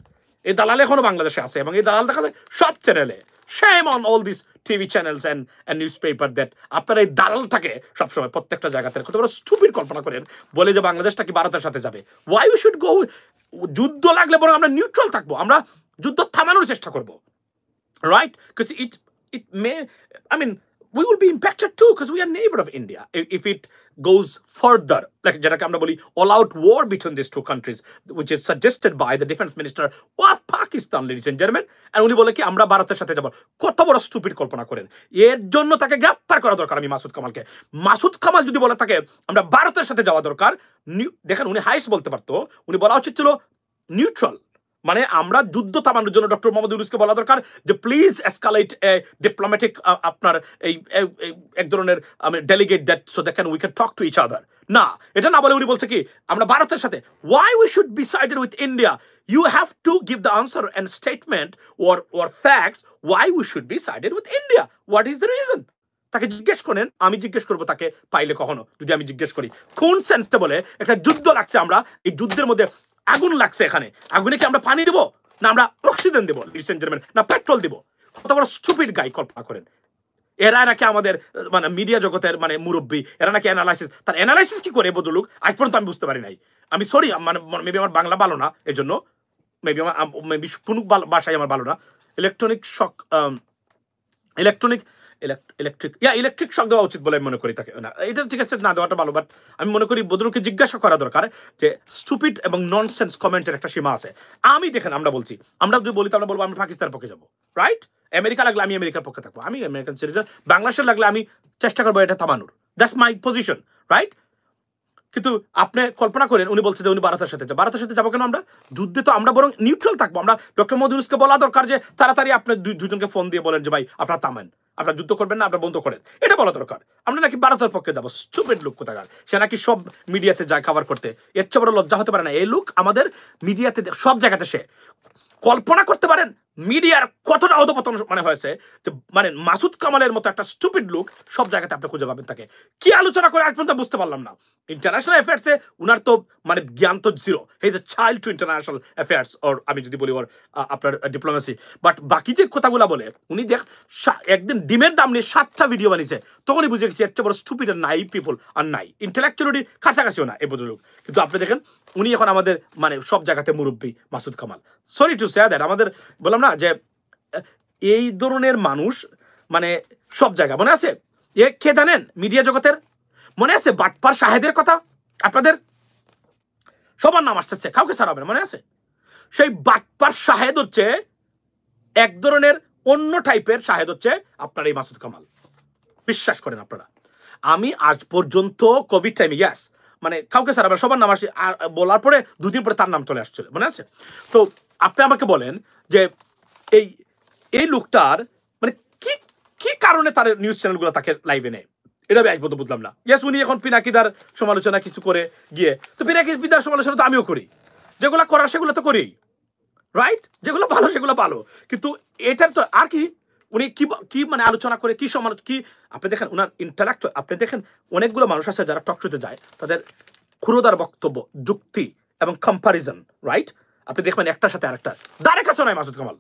এই দালাল এখনো বাংলাদেশে আছে এবং এই দালাল দেখা যায় সব চ্যানেলে। Shame on all these TV channels and newspaper that আপনারা এই দালালটাকে সবসময় প্রত্যেকটা জায়গাতে কত বড় স্টুপিড কল্পনা করেন, বলে যে বাংলাদেশটা কি ভারতের সাথে যাবে। Why we should go? যুদ্ধ লাগলে বরং আমরা নিউট্রাল থাকবো, আমরা যুদ্ধ থামানোর চেষ্টা করব, right? Because it may, I mean, we will be impacted too because we are neighbor of India. If it goes further, like যেটাকে আমরা বলি all out war between these two countries, which is suggested by the defense minister of Pakistan, ladies and gentlemen, and উনি বলে কি আমরা ভারতের সাথে যাব। কত বড় স্টুপিড কল্পনা করেন। এর জন্য তাকে গ্রেফতার করা দরকার। আমি মাসুদ কামাল যদি বলে থাকে আমরা ভারতের সাথে যাওয়া দরকার, দেখেন উনি হাইস বলতে পারতো, উনি বলা উচিত ছিল নিউট্রাল, মানে আমরা যুদ্ধ থামানোর জন্য ডক্টর মোহাম্মদ ইউনূসকে বলা দরকার যে প্লিজ এসকালেট এ ডিপ্লোম্যাটিক আপনার এই এক ধরনের delegate that so that we can talk to each other. না, এটা না বলে উনি বলছে কি আমরা ভারতের সাথে। Why we should be sided with India? You have to give the answer and statement or facts why we should be sided with India. What is the reason? তাকে জিজ্ঞেস করেন, আমি জিজ্ঞেস করবো তাকে পাইলে কখনো, যদি আমি জিজ্ঞেস করি কোন সেন্সে বলে একটা যুদ্ধ লাগছে, আমরা এই যুদ্ধের মধ্যে আগুন লাগছে, এখানে আগুনে কি আমরা পানি দেবো না আমরা অক্সিজেন দেবো, না পেট্রোল দেবো? কত বড় স্টুপিড গাই কল্পনা করেন। এরা নাকি আমাদের মানে মিডিয়া জগতের মানে মুরব্বী, এরা নাকি অ্যানালাইসিস, তার অ্যানালাইসিস কি করে বদলুক আজ পর্যন্ত আমি বুঝতে পারি নাই। আমি সরি, মানে মেবি আমার বাংলা ভালো না, এই জন্য মেবি কোনো ভাষায় আমার ভালো না। ইলেকট্রিক শক দেওয়া উচিত বলে আমি মনে করি তাকে। না, এটা ঠিক আছে, না দেওয়াটা ভালো, বাট আমি মনে করি বদরুলকে জিজ্ঞাসা করা দরকার যে স্টুপিড এবং ননসেন্স কমেন্টের একটা সীমা আছে। আমি দেখেন আমরা বলছি, আমরা যদি বলি আমরা বলবো আমি পাকিস্তানের পক্ষে যাবো, রাইট? আমেরিকা লাগলে আমি আমেরিকার পক্ষে থাকবো, আমি আমেরিকান সিটিজেন। বাংলাদেশের লাগলে আমি চেষ্টা করবো এটা থামানোর, দ্যাটস মাই পজিশন, রাইট? কিন্তু আপনি কল্পনা করেন উনি বলছে যে উনি ভারতের সাথে ভারতের সাথে যাবো কেন আমরা যুদ্ধে তো আমরা বরং নিউট্রাল থাকবো আমরা ডক্টর মোহাম্মদ ইউনূসকে বলা দরকার যে তাড়াতাড়ি আপনি দুজনকে ফোন দিয়ে বলেন যে ভাই আপনারা থামেন আপনারা যুদ্ধ করবেন না আপনারা বন্ধ করেন এটা বলা দরকার আমরা নাকি ভারতের পক্ষে যাবো স্টুপিড লোক কোথাকার সে নাকি সব মিডিয়াতে যায় খাবার করতে এর চেয়ে বড় লজ্জা হতে পারে না এই লোক আমাদের মিডিয়াতে সব জায়গাতে সে কল্পনা করতে পারেন মিডিয়ার কতটা অধপতন মানে হয়েছে যে মানে মাসুদ কামালের মতো একটা স্টুপিড লোক সব জায়গাতে আপনি খুঁজে পাবেন তাকে কি আলোচনা করে আজ পর্যন্ত বুঝতে পারলাম না ইন্টারন্যাশনাল অ্যাফেয়ার্সে উনার তো মানে জ্ঞান তো zero he is a child to international affairs ওর আমি যদি বলি ওর আপনার ডিপ্লোমেসি বাট বাকি যে কথাগুলো বলে উনি দেখ একদিন ডিমের দাম নিয়ে 7টা ভিডিও বানিয়েছে তখনই বুঝে গেছি একটা বড় স্টুপিড আর নাই পিপল আর নাই ইন্টেলেকচুয়ালিটির কাছাকাছিও না এই ভদ্রলোক কিন্তু আপনি দেখেন উনি এখন আমাদের মানে সব জায়গাতে মুরব্বী Masud Kamal sorry to say that আমাদের বললাম না যে এই ধরনের মানুষ মানে সব জায়গা মনে আছে এ কে জানেন মিডিয়া জগতের মনে আছে বাটপার শাহেদের কথা আপনাদের সবার নাম আসতেছে কাউকে ছাড়াবে মনে আছে সেই বাটপার শাহেদ হচ্ছে এক ধরনের অন্য টাইপের শাহেদ হচ্ছে আপনার এই মাসুদ কামাল বিশ্বাস করেন আপনারা আমি আজ পর্যন্ত কোভিড টাইমে ইয়াস মানে কাউকে ছাড়াবে সবার নাম আসে বলার পরে দুদিন পরে তার নাম চলে আসছিল মনে আছে তো আপনি আমাকে বলেন যে এই লোকটার মানে কি কি কারণে তার নিউজ চ্যানেলগুলো তাকে লাইভে নেয় এটা আমি একদম বুঝলাম না ইয়েস উনি এখন পিনাকিদার সমালোচনা কিছু করে গিয়ে তো পিনাকিদার সমালোচনা তো আমিও করি যেগুলো করার সেগুলো তো করি রাইট যেগুলো ভালো সেগুলো ভালো কিন্তু এটার তো আর কি উনি কি মানে আলোচনা করে কি সমালোচনা কি আপনি দেখেন ওনার ইন্টারাক্ট আপনি দেখেন অনেকগুলো মানুষ আছে যারা টক শোতে যায় তাদের ক্ষুরোদার বক্তব্য যুক্তি এবং কম্পারিজন রাইট আপনি দেখবেন একটার সাথে আরেকটা দাঁড়ে কাছে নয় মাসুদ কামাল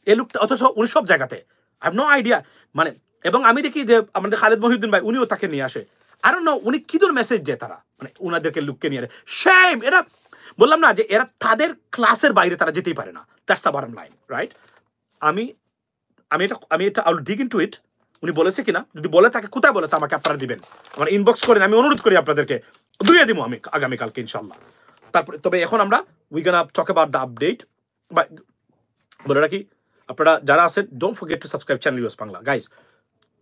এই লোকটা অথচ উনি সব জায়গাতে আই হ্যাভ নো আইডিয়া মানে এবং আমি দেখি যে আমাদের খালেদ মহিউদ্দিন ভাই উনিও তাকে নিয়ে আসে আর নো উনি কি ধরনের মেসেজ দেয় তারা মানে ওনাদেরকে লোককে নিয়ে আসে শেম এরা বললাম না যে এরা তাদের ক্লাসের বাইরে তারা যেতেই পারে না that's the bottom line right আমি এটা আই উইল ডিগ ইনটু ইট উনি বলেছে কিনা যদি বলে তাকে কোথায় বলেছে আমাকে আপনারা দিবেন আমার ইনবক্স করেন আমি অনুরোধ করি আপনাদেরকে দিয়ে দিব আমি আগামীকালকে ইনশাল্লাহ তারপরে তবে এখন আমরা we can talk about the update বা বলে রাখি আপনারা যারা আছেন don't forget to subscribe channel US Bangla guys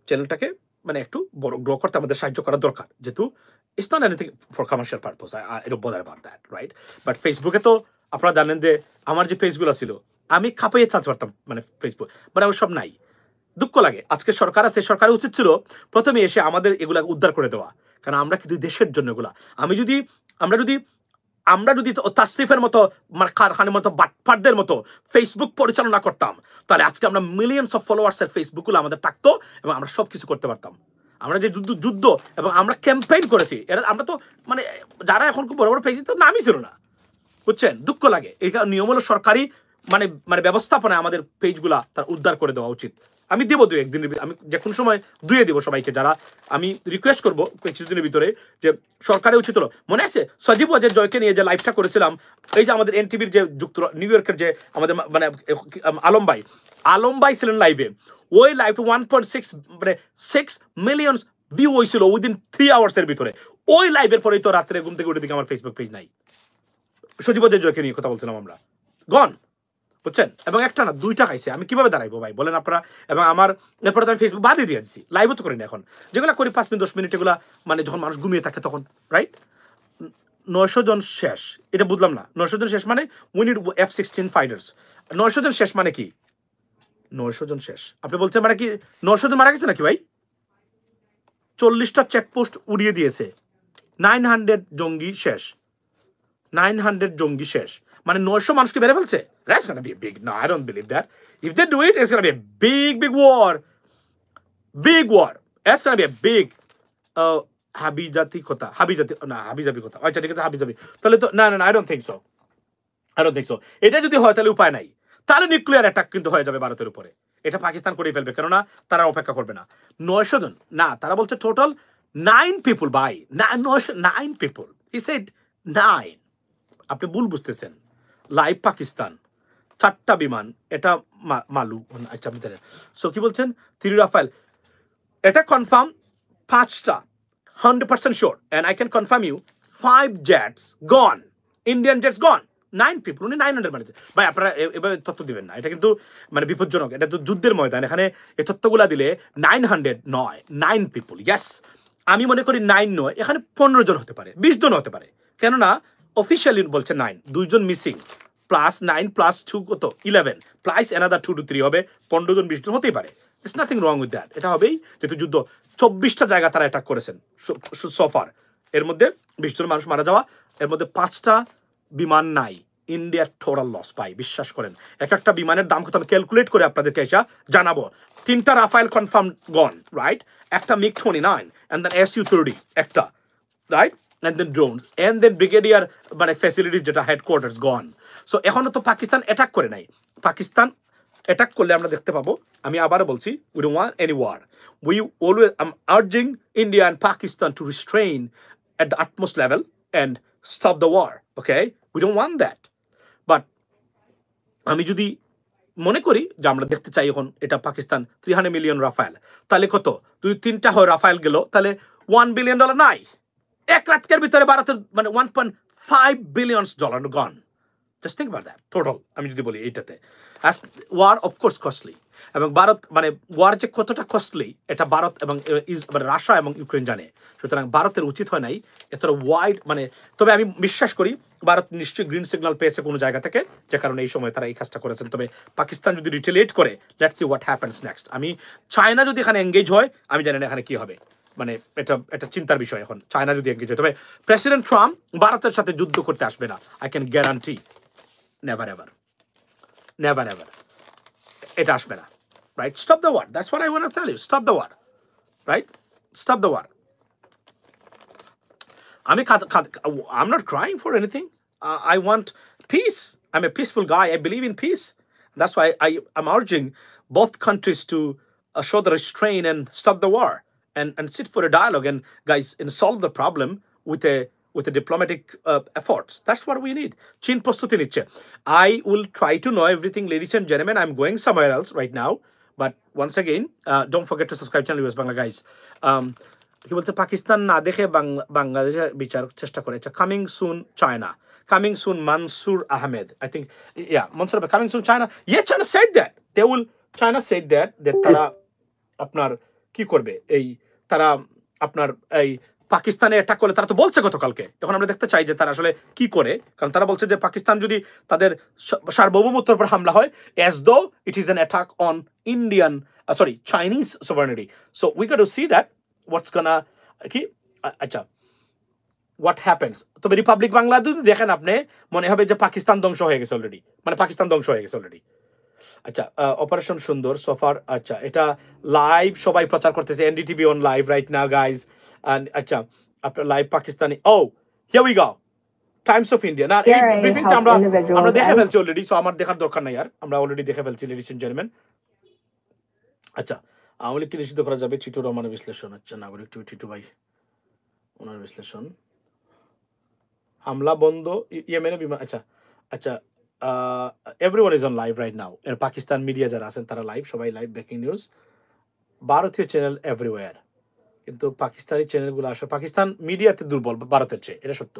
চ্যানেলটাকে মানে একটু বড় গ্রো করতে আমাদের সাহায্য করা দরকার যেহেতু it's not anything for commercial purpose I don't bother about that right but ফেসবুকে তো আপনারা জানেন যে আমার যে পেজগুলো ছিল আমি খাপাইয়ে থাকতে পারতাম মানে ফেসবুক বাট আমার সব নাই দুঃখ লাগে আজকে সরকার আছে সরকারের উচিত ছিল প্রথমে এসে আমাদের এগুলা উদ্ধার করে দেওয়া কারণ আমরা কিন্তু দেশের জন্য এগুলা আমরা যদি তাসরিফের মতো খানের মতো বাটপারদের মতো ফেসবুক পরিচালনা করতাম তাহলে আজকে আমরা মিলিয়নস অফ ফলোয়ার্সের ফেসবুকগুলো আমাদের থাকতো এবং আমরা সব কিছু করতে পারতাম আমরা যে যুদ্ধ এবং আমরা ক্যাম্পেইন করেছি এরা আমরা তো মানে যারা এখন খুব বড় বড় পেজ তো নামই ছিল না বুঝছেন দুঃখ লাগে এটা নিয়ম হলো সরকারি মানে ব্যবস্থাপনায় আমাদের পেজগুলা তার উদ্ধার করে দেওয়া উচিত আমি দেবো একদিন আমি যে কোনো সময় দুয়ে দেবো সবাইকে যারা আমি রিকোয়েস্ট করবো কিছুদিনের ভিতরে যে সরকারের উচিত হলো মনে আছে সজীব ওয়াজেদ জয়কে নিয়ে যে লাইভটা করেছিলাম এই যে আমাদের এনটিভির যে নিউ ইয়র্কের যে আমাদের মানে আলম ভাই ছিলেন লাইভে ওই লাইভে 1.6 মানে 6 মিলিয়ন ভিউ হয়েছিল উইদিন 3 আওয়ার্সের ভিতরে ওই লাইভের পরেই তো রাত্রে ঘুম থেকে উঠে দিকে আমার ফেসবুক পেজ নাই সজীব ওয়াজেদ জয়কে নিয়ে কথা বলছিলাম আমরা গন বুঝছেন এবং একটা না দুইটা খাইছে আমি কিভাবে দাঁড়াইবো ভাই বলেন আপনারা এবং আমার এরপরে তো আমি ফেসবুক বাদই দিয়ে দিচ্ছি লাইভও তো করিনি এখন যেগুলো করি 5 মিনিট 10 মিনিট এগুলো মানে যখন মানুষ ঘুমিয়ে থাকে তখন রাইট 900 জন শেষ এটা বুঝলাম না 900 জন শেষ মানে উই নিড F-16 ফাইটার্স 900 জন শেষ মানে কি 900 জন শেষ আপনি বলছেন মানে কি 900 জন মারা গেছে নাকি ভাই 40টা চেকপোস্ট উড়িয়ে দিয়েছে 900 জঙ্গি শেষ 900 জঙ্গি শেষ মানে 900 মানুষকে মেরে ফেলছে that's gonna be a big no I don't believe that if they do it it's gonna be a big war it's gonna be a big হাবিজাবি কথা আচ্ছা ঠিক আছে হাবিজাবি তাহলে তো না I don't think so এটা যদি হয় তাহলে উপায় নাই তাহলে নিউক্লিয়ার অ্যাটাক কিন্তু হয়ে যাবে ভারতের উপরে এটা পাকিস্তান করেই ফেলবে কেননা তারা অপেক্ষা করবে না 900 জন না তারা বলছে total 9 people by 9 people he said 9 আপনি ভুল বুঝতেছেন লাইভ পাকিস্তান 4টা বিমান এটা মালু আচ্ছা আপনি জানেন সো কি বলছেন 3 রাফেল এটা কনফার্ম 5টা 100% sure and I can confirm you 5 jets gone Indian jets gone 9 people উনি 900 মানেছে ভাই আপনারা এভাবে তথ্য দিবেন না এটা কিন্তু মানে বিপজ্জনক এটা তো যুদ্ধের ময়দান এখানে এই তথ্যগুলা দিলে 900 নয় 9 পিপল ইয়েস আমি মনে করি 9 নয়, এখানে 15 জন হতে পারে, 20 জন হতে পারে, কেননা অফিসিয়ালি বলছে 9, 2 জন মিসিং, প্লাস 9 প্লাস 2 কত 11, প্লাস অ্যানাদার 2 to 3 হবে 15 জন 20 জন হতেই পারে। It's nothing wrong with that. এটা হবেই, যেহেতু যুদ্ধ 24টা জায়গা তারা অ্যাটাক করেছেন সোফার, এর মধ্যে 20 জন মানুষ মারা যাওয়া, এর মধ্যে 5টা বিমান নাই। ইন্ডিয়ার টোটাল লস পাই, বিশ্বাস করেন। এক একটা বিমানের দাম কত আমি ক্যালকুলেট করে আপনাদেরকে এসে জানাবো। 3টা রাফায়েল কনফার্ম গন, রাইট, একটা MiG-29 and then Su-30 একটা, right, and then drones and then brigadier মানে ফ্যাসিলিটিস যেটা হেডকোয়ার্টার্স গন। সো এখনো তো পাকিস্তান অ্যাটাক করে নাই। পাকিস্তান অ্যাটাক করলে আমরা দেখতে পাবো, আমি আবারও বলছি, we don't want any war. We always, I'm urging India and Pakistan to restrain at the utmost level and stop the war, okay? We don't want that. But আমি যদি মনে করি যে আমরা দেখতে চাই এখন এটা পাকিস্তান 300 মিলিয়ন রাফায়েল, তাহলে কত 2-3টা হয় রাফায়েল গেল, তাহলে $1 বিলিয়ন নাই। এক রাতের ভিতরে ভারতের মানে $1.5 billion gone. Just think about that total. আমি যদি বলি এইটাতে ওয়ার অফকোর্স কস্টলি, এবং ভারত মানে ওয়ার যে কতটা কস্টলি এটা ভারত এবং রাশিয়া এবং ইউক্রেন জানে। সুতরাং ভারতের উচিত হয় নাই এতটা ওয়াইড মানে, তবে আমি বিশ্বাস করি ভারত নিশ্চয়ই গ্রিন সিগন্যাল পেয়েছে কোনো জায়গা থেকে, যে কারণে এই সময় তারা এই কাজটা করেছেন। তবে পাকিস্তান যদি রিটেলিয়েট করে, let's see what happens next. আমি চায়না যদি এখানে এঙ্গেজ হয়, আমি জানি না এখানে কি হবে, মানে এটা চিন্তার বিষয় এখন চায়না যদি এঙ্গেজ হয়। তবে প্রেসিডেন্ট ট্রাম্প ভারতের সাথে যুদ্ধ করতে আসবে না, I can guarantee, never ever, never ever, এটা আসবে না, right? Stop the war. That's what I want to tell you. Stop the war, right? Stop the war. I'm not crying for anything. I want peace. I'm a peaceful guy. I believe in peace. That's why I'm urging both countries to show the restraint and stop the war and sit for a dialogue and guys and solve the problem with a diplomatic efforts. That's what we need. Chin prostuti niche. I will try to know everything, ladies and gentlemen. I'm going somewhere else right now. But once again, don't forget to subscribe channel US Bangla guys. কি বলতে পাকিস্তান না দেখে বাংলাদেশে বিচার চেষ্টা করেছে। Coming soon China, coming soon Mansur Ahmed, I think, yeah, Mansur coming soon China. Yeah, China said that. China said that তারা আপনার কি করবে, এই তারা আপনার এই পাকিস্তানে অ্যাটাক করলে, তারা তো বলছে গতকালকে। এখন আমরা দেখতে চাই যে তারা আসলে কি করে, কারণ তারা বলছে যে পাকিস্তান যদি তাদের সার্বভৌমত্বের উপর হামলা হয়, as though it is an attack on Chinese sovereignty. So we got to see that what's gonna কি আচ্ছা what happens. তবে রিপাবলিক বাংলা যদি দেখেন আপনি মনে হবে যে পাকিস্তান ধ্বংস হয়ে গেছে অলরেডি, মানে পাকিস্তান ধ্বংস হয়ে গেছে অলরেডি। আচ্ছা, অপারেশন সুন্দর সোফার, আচ্ছা এটা লাইভ সবাই প্রচার করতেছে, NDTV on live right now guys. And আচ্ছা আপনার live Pakistani, oh here we go, Times of India. না এই ব্রিফিংটা আমরা দেখে ফেলছি অলরেডি, সো আমার দেখার দরকার নাই আর, আমরা অলরেডি দেখে ফেলছি লেডিস এন্ড জেন্টলম্যান। আচ্ছা, আওয়ামী লীগকে নিষিদ্ধ করা যাবে, টিটু রহমানের বিশ্লেষণ। আচ্ছা, নাগরিক টিটু ভাই ওনার বিশ্লেষণ। হামলা বন্ধ ইয়েমেনে বিমান, আচ্ছা আচ্ছা, everyone is on live right now. এর পাকিস্তান মিডিয়া যারা আছেন তারা লাইভ, সবাই লাইভ, ব্রেকিং নিউজ, ভারতীয় চ্যানেল এভরিওয়্যার। কিন্তু পাকিস্তানি চ্যানেলগুলো আসলে পাকিস্তান মিডিয়াতে দুর্বল ভারতের চেয়ে, এটা সত্য,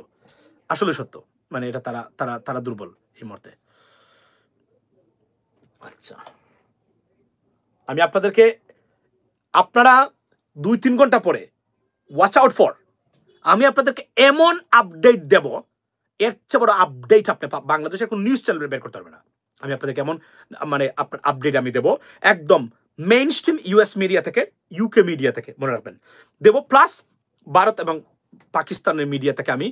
আসলে সত্য, মানে এটা তারা দুর্বল এই মুহূর্তে। আচ্ছা, আমি আপনাদেরকে, আপনারা 2-3 ঘন্টা পরে ওয়াচ আউট ফর, আমি আপনাদেরকে এমন আপডেট দেব, এর চেয়ে বড় আপডেট আপনি বাংলাদেশের কোনো নিউজ চ্যানেল বের করতে পারবে না। আমি আপনাদেরকে এমন মানে আপনার আপডেট আমি দেবো, একদম মেইন স্ট্রিম ইউএস মিডিয়া থেকে, ইউকে মিডিয়া থেকে, মনে রাখবেন দেব, প্লাস ভারত এবং পাকিস্তানের মিডিয়া থেকে আমি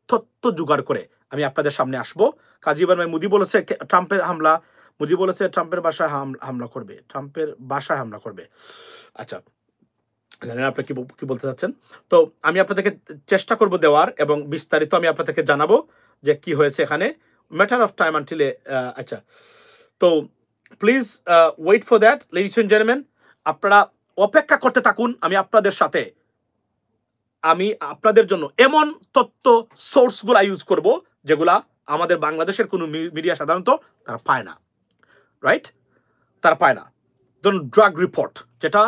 তথ্য জোগাড় করে আমি আপনাদের সামনে আসবো। কাজী ইমরান ভাই, মোদি বলেছে ট্রাম্পের হামলা, মোদি বলেছে ট্রাম্পের বাসায় হামলা করবে, ট্রাম্পের বাসায় হামলা করবে। আচ্ছা, জানেন আপনি কি বলতে চাচ্ছেন, তো আমি আপনাদেরকে চেষ্টা করব দেওয়ার, এবং বিস্তারিত আমি আপনাদেরকে জানাবো যে কি হয়েছে এখানে, ম্যাটার অফ টাইম আনটিল। আচ্ছা, তো please wait for that ladies and gentleman, আপনারা অপেক্ষা করতে থাকুন। আমি আপনাদের সাথে, আমি আপনাদের জন্য এমন তথ্য সোর্সগুলা ইউজ করব যেগুলা আমাদের বাংলাদেশের কোনো মিডিয়া সাধারণত তারা পায় না, রাইট, তারা পায় না। ধরুন ড্রাগ রিপোর্ট, যেটা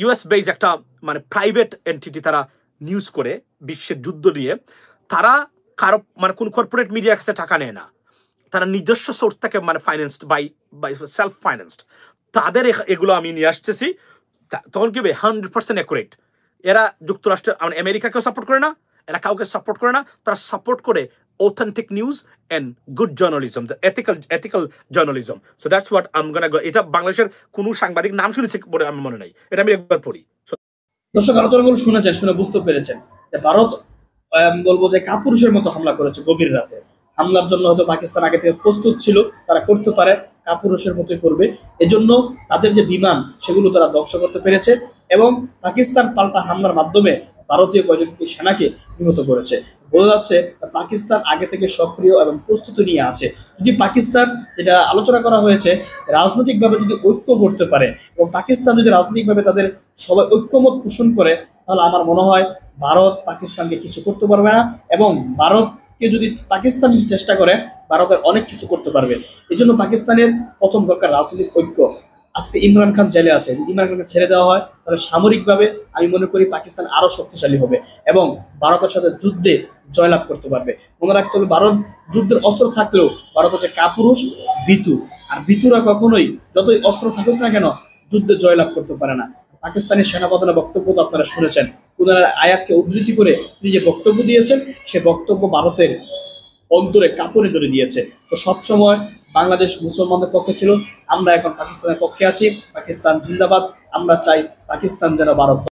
ইউএস বেস একটা মানে প্রাইভেট এন্টিটি, তারা নিউজ করে বিশ্বের যুদ্ধ নিয়ে, তারা কারো মানে কোন কর্পোরেট মিডিয়ার কাছে টাকা নেয় না, তারা নিজস্ব সোর্স থেকে মানে ফাইন্যান্সড বাই সেলফ ফাইন্যান্সড, তাদের এগুলো আমি নিয়ে আসতেছি, তখন কি হবে 100% অ্যাকুরেট। এরা যুক্তরাষ্ট্র মানে আমেরিকাকেও সাপোর্ট করে না, এরা কাউকে সাপোর্ট করে না, তারা সাপোর্ট করে authentic news and good journalism, the ethical journalism. So that's what I'm gonna go. এটা বাংলাদেশের কোন সাংবাদিক নাম শুনেছে বলে আমার মনে নাই, এটা আমি একবার পড়ি। দর্শক আলোচনাগুলো শুনেছেন, শুনে বুঝতে পেরেছেন যে ভারত বলবো যে কাপুরুষের মতো হামলা করেছে গভীর রাতে। হামলার জন্য হয়তো পাকিস্তান আগে থেকে প্রস্তুত ছিল, তারা করতে পারে, কাপুরুষের মতোই করবে। এজন্য তাদের যে বিমান সেগুলো তারা ধ্বংস করতে পেরেছে এবং পাকিস্তান পাল্টা হামলার মাধ্যমে ভারতীয় কয়েকজন সেনাকে নিহত করেছে। বোঝা যাচ্ছে পাকিস্তান আগে থেকে সক্রিয় এবং প্রস্তুতি নিয়ে আছে। যদি পাকিস্তান, যেটা আলোচনা করা হয়েছে, রাজনৈতিকভাবে যদি ঐক্য করতে পারে এবং পাকিস্তান যদি রাজনৈতিকভাবে তাদের সবাই ঐক্যমত পোষণ করে, তাহলে আমার মনে হয় ভারত পাকিস্তানকে কিছু করতে পারবে না এবং ভারতকে যদি পাকিস্তান যদি চেষ্টা করে, ভারতের অনেক কিছু করতে পারবে। এই জন্য পাকিস্তানের প্রথম দরকার রাজনৈতিক ঐক্য। আজকে ইমরান খান জেলে আছে, যদি ইমরান খানকে ছেড়ে দেওয়া হয় তাহলে সামরিকভাবে আমি মনে করি পাকিস্তান আরো শক্তিশালী হবে এবং ভারতের সাথে যুদ্ধে জয়লাভ করতে পারবে। মনে রাখতে হবে, ভারত যুদ্ধের অস্ত্র থাকলেও ভারত হচ্ছে কাপুরুষ, ভীতু, আর ভীতুরা কখনোই যতই অস্ত্র থাকুক না কেন যুদ্ধে জয়লাভ করতে পারে না। পাকিস্তানের সেনাপ্রধানের বক্তব্য তো আপনারা শুনেছেন, কোরআন আয়াতকে উদ্ধৃতি করে তিনি যে বক্তব্য দিয়েছেন, সে বক্তব্য ভারতের অন্তরে কাপড়ে ধরে দিয়েছে। তো সবসময় বাংলাদেশ মুসলমানদের পক্ষে ছিল, আমরা এখন পাকিস্তানের পক্ষে আছি। পাকিস্তান জিন্দাবাদ, আমরা চাই পাকিস্তান যেন ভারত